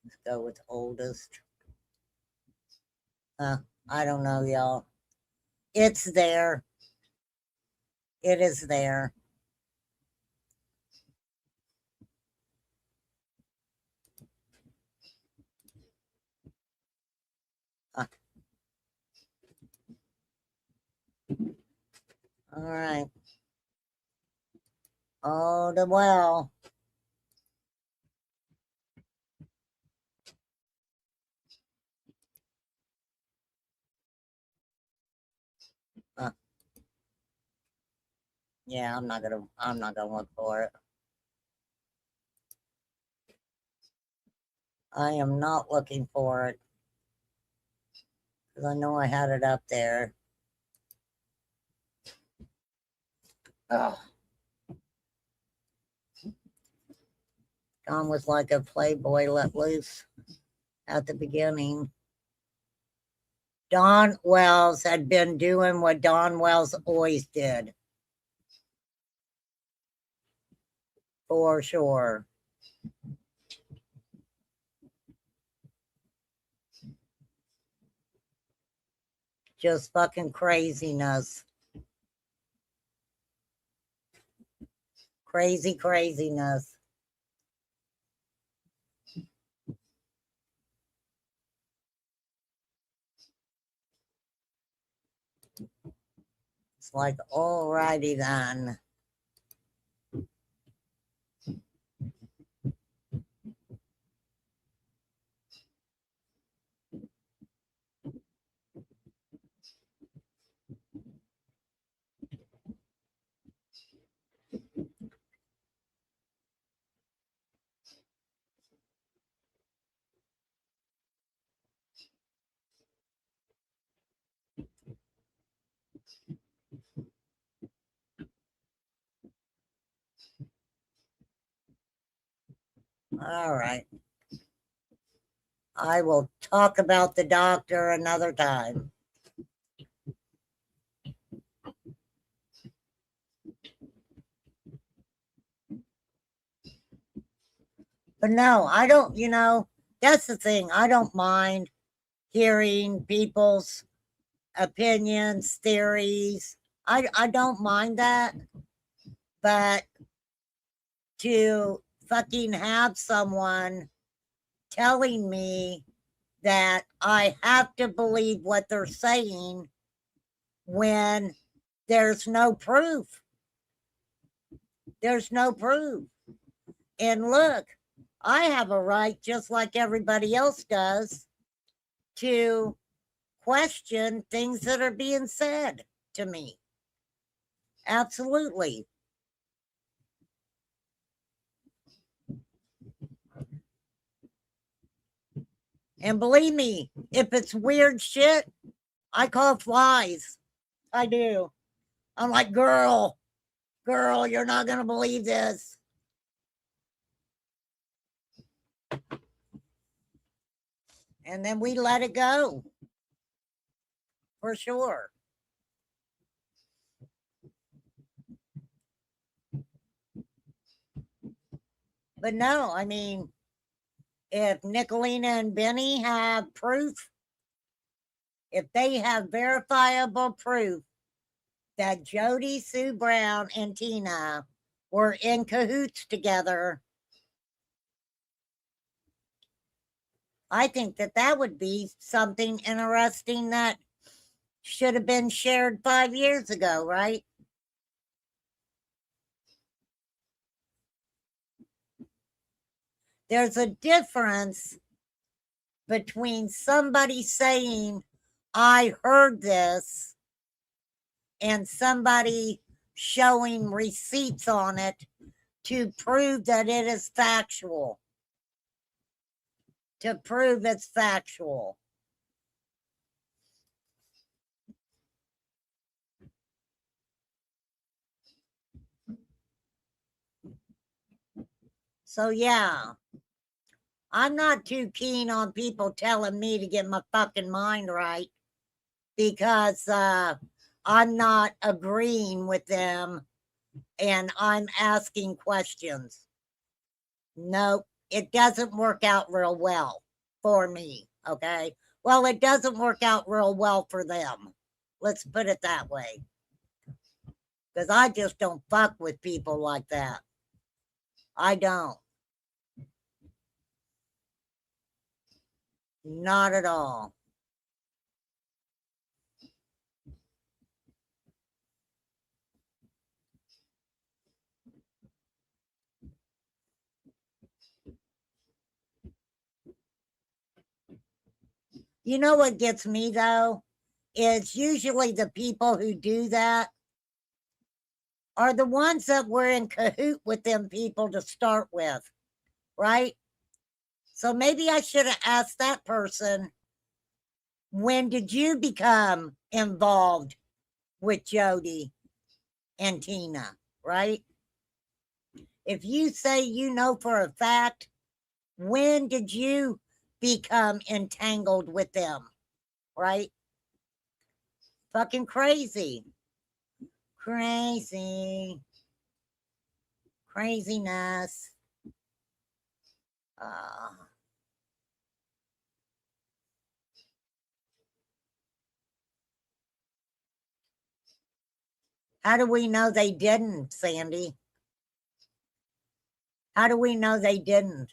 Let's go with oldest. I don't know, y'all. It's there. It is there. All right. Oh, the well. Yeah, I'm not gonna look for it. I am not looking for it. Because I know I had it up there. Oh. Don was like a playboy let loose at the beginning. Don Wells had been doing what Don Wells always did. For sure. Just fucking craziness. Craziness. It's like, alrighty then. All right. I will talk about the doctor another time. But no, I don't, that's the thing. I don't mind hearing people's opinions, theories. I don't mind that. But to fucking have someone telling me that I have to believe what they're saying when there's no proof. There's no proof. And look, I have a right, just like everybody else does, to question things that are being said to me. Absolutely. And believe me, if it's weird shit, I call flies. I do. I'm like, girl, you're not going to believe this. And then we let it go. For sure. But no, I mean, if Nicolina and Benny have proof, if they have verifiable proof that Jody, Sue Brown, and Tina were in cahoots together, I think that that would be something interesting that should have been shared 5 years ago, right? There's a difference between somebody saying, I heard this, and somebody showing receipts on it to prove that it is factual. To prove it's factual. So, yeah, I'm not too keen on people telling me to get my fucking mind right because I'm not agreeing with them and I'm asking questions. Nope, it doesn't work out real well for me, okay? Well, it doesn't work out real well for them. Let's put it that way. Because I just don't fuck with people like that. I don't. Not at all. You know what gets me though? Is usually the people who do that are the ones that were in cahoot with them people to start with, right? So maybe I should have asked that person, when did you become involved with Jody and Tina, right? If you say you know for a fact, when did you become entangled with them, right? Fucking crazy. Crazy. Craziness. How do we know they didn't, Sandy? How do we know they didn't?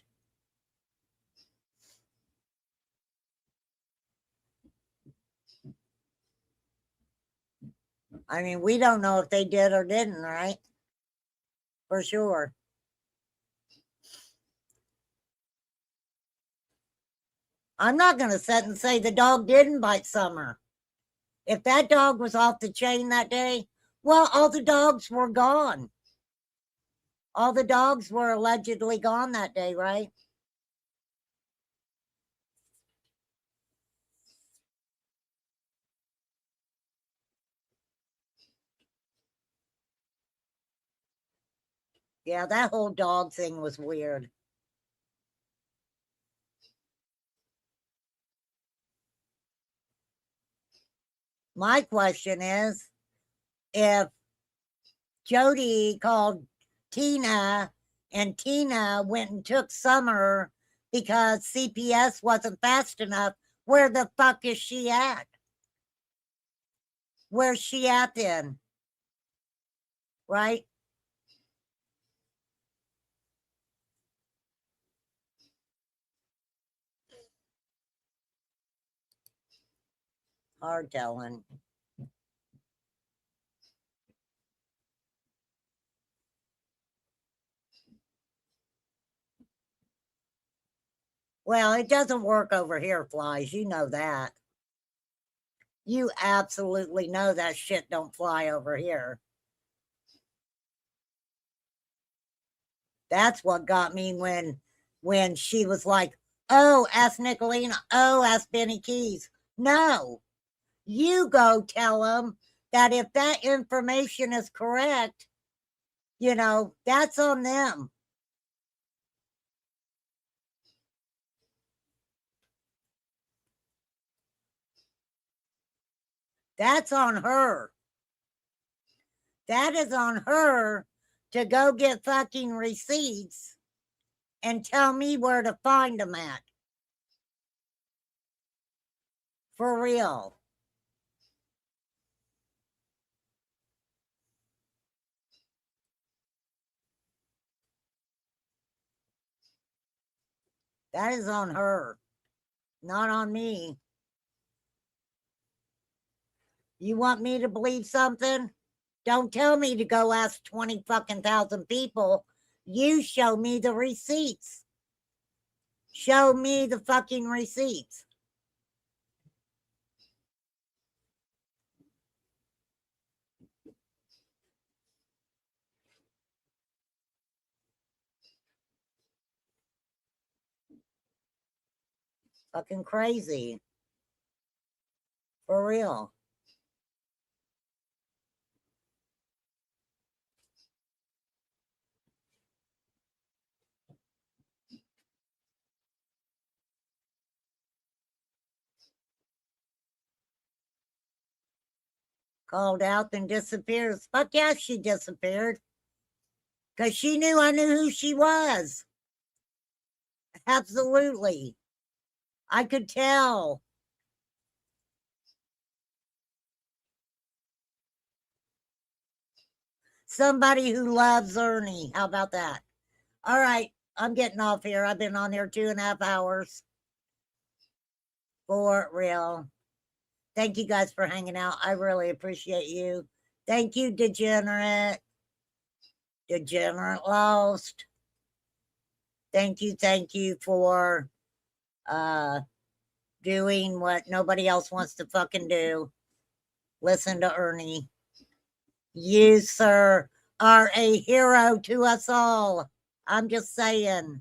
I mean, we don't know if they did or didn't, right? For sure. I'm not going to sit and say the dog didn't bite Summer. If that dog was off the chain that day, well, all the dogs were gone. All the dogs were allegedly gone that day, right? Yeah, that whole dog thing was weird. My question is, if Jody called Tina and Tina went and took Summer because CPS wasn't fast enough, where the fuck is she at? Where's she at then? Right? Hard telling. Well, it doesn't work over here, Flies. You know that. You absolutely know that shit don't fly over here. That's what got me when she was like, oh, ask Nicolina. Oh, ask Benny Keys. No, you go tell them that if that information is correct, you know, that's on them. That's on her. That is on her to go get fucking receipts and tell me where to find them at. For real. That is on her, not on me. You want me to believe something? Don't tell me to go ask 20 fucking thousand people. You show me the receipts. Show me the fucking receipts. Fucking crazy. For real. Called out and disappears. Fuck yeah, she disappeared. Because she knew I knew who she was. Absolutely. I could tell. Somebody who loves Ernie. How about that? All right. I'm getting off here. I've been on here 2.5 hours. For real. Thank you guys for hanging out. I really appreciate you. Thank you, Degenerate. Degenerate Lost. Thank you for doing what nobody else wants to fucking do. Listen to Ernie. You, sir, are a hero to us all. I'm just saying.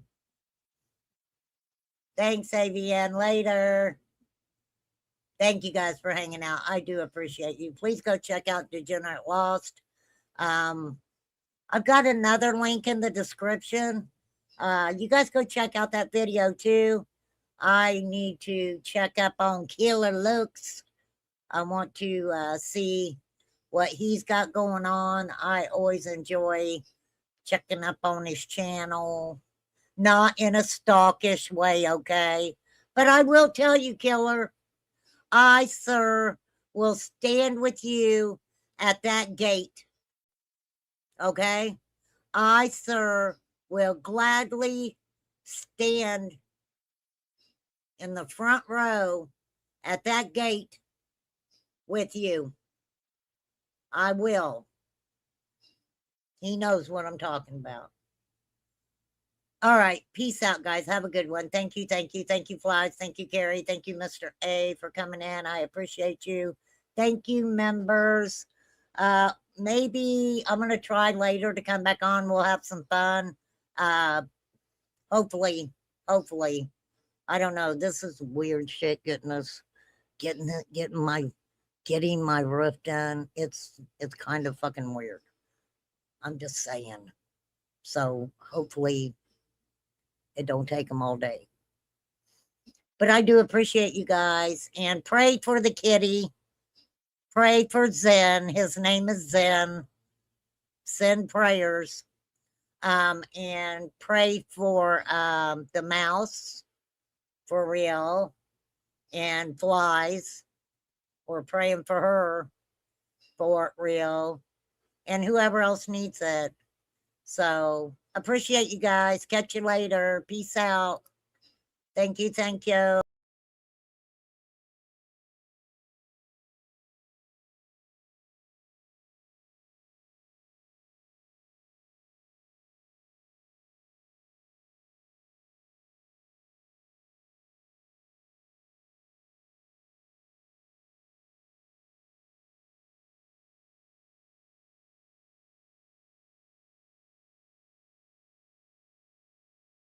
Thanks, AVN. Later. Thank you guys for hanging out. I do appreciate you. Please go check out Degenerate Lost. I've got another link in the description. You guys go check out that video too. I need to check up on Killer Looks. I want to see what he's got going on. I always enjoy checking up on his channel. Not in a stalkish way, okay? But I will tell you, Killer, I, sir, will stand with you at that gate. Okay? I, sir, will gladly stand in the front row at that gate with you. I will. He knows what I'm talking about. All right. Peace out, guys. Have a good one. Thank you. Thank you. Thank you, Flies. Thank you, Gary. Thank you, Mr. A, for coming in. I appreciate you. Thank you, members. Maybe I'm going to try later to come back on. We'll have some fun. Hopefully. I don't know. This is weird shit getting my roof done. It's kind of fucking weird. I'm just saying. So hopefully it don't take them all day. But I do appreciate you guys, and pray for the kitty. Pray for Zen. His name is Zen. Send prayers. And pray for the mouse for real and flies. We're praying for her for real and whoever else needs it. So appreciate you guys. Catch you later. Peace out. Thank you. Thank you.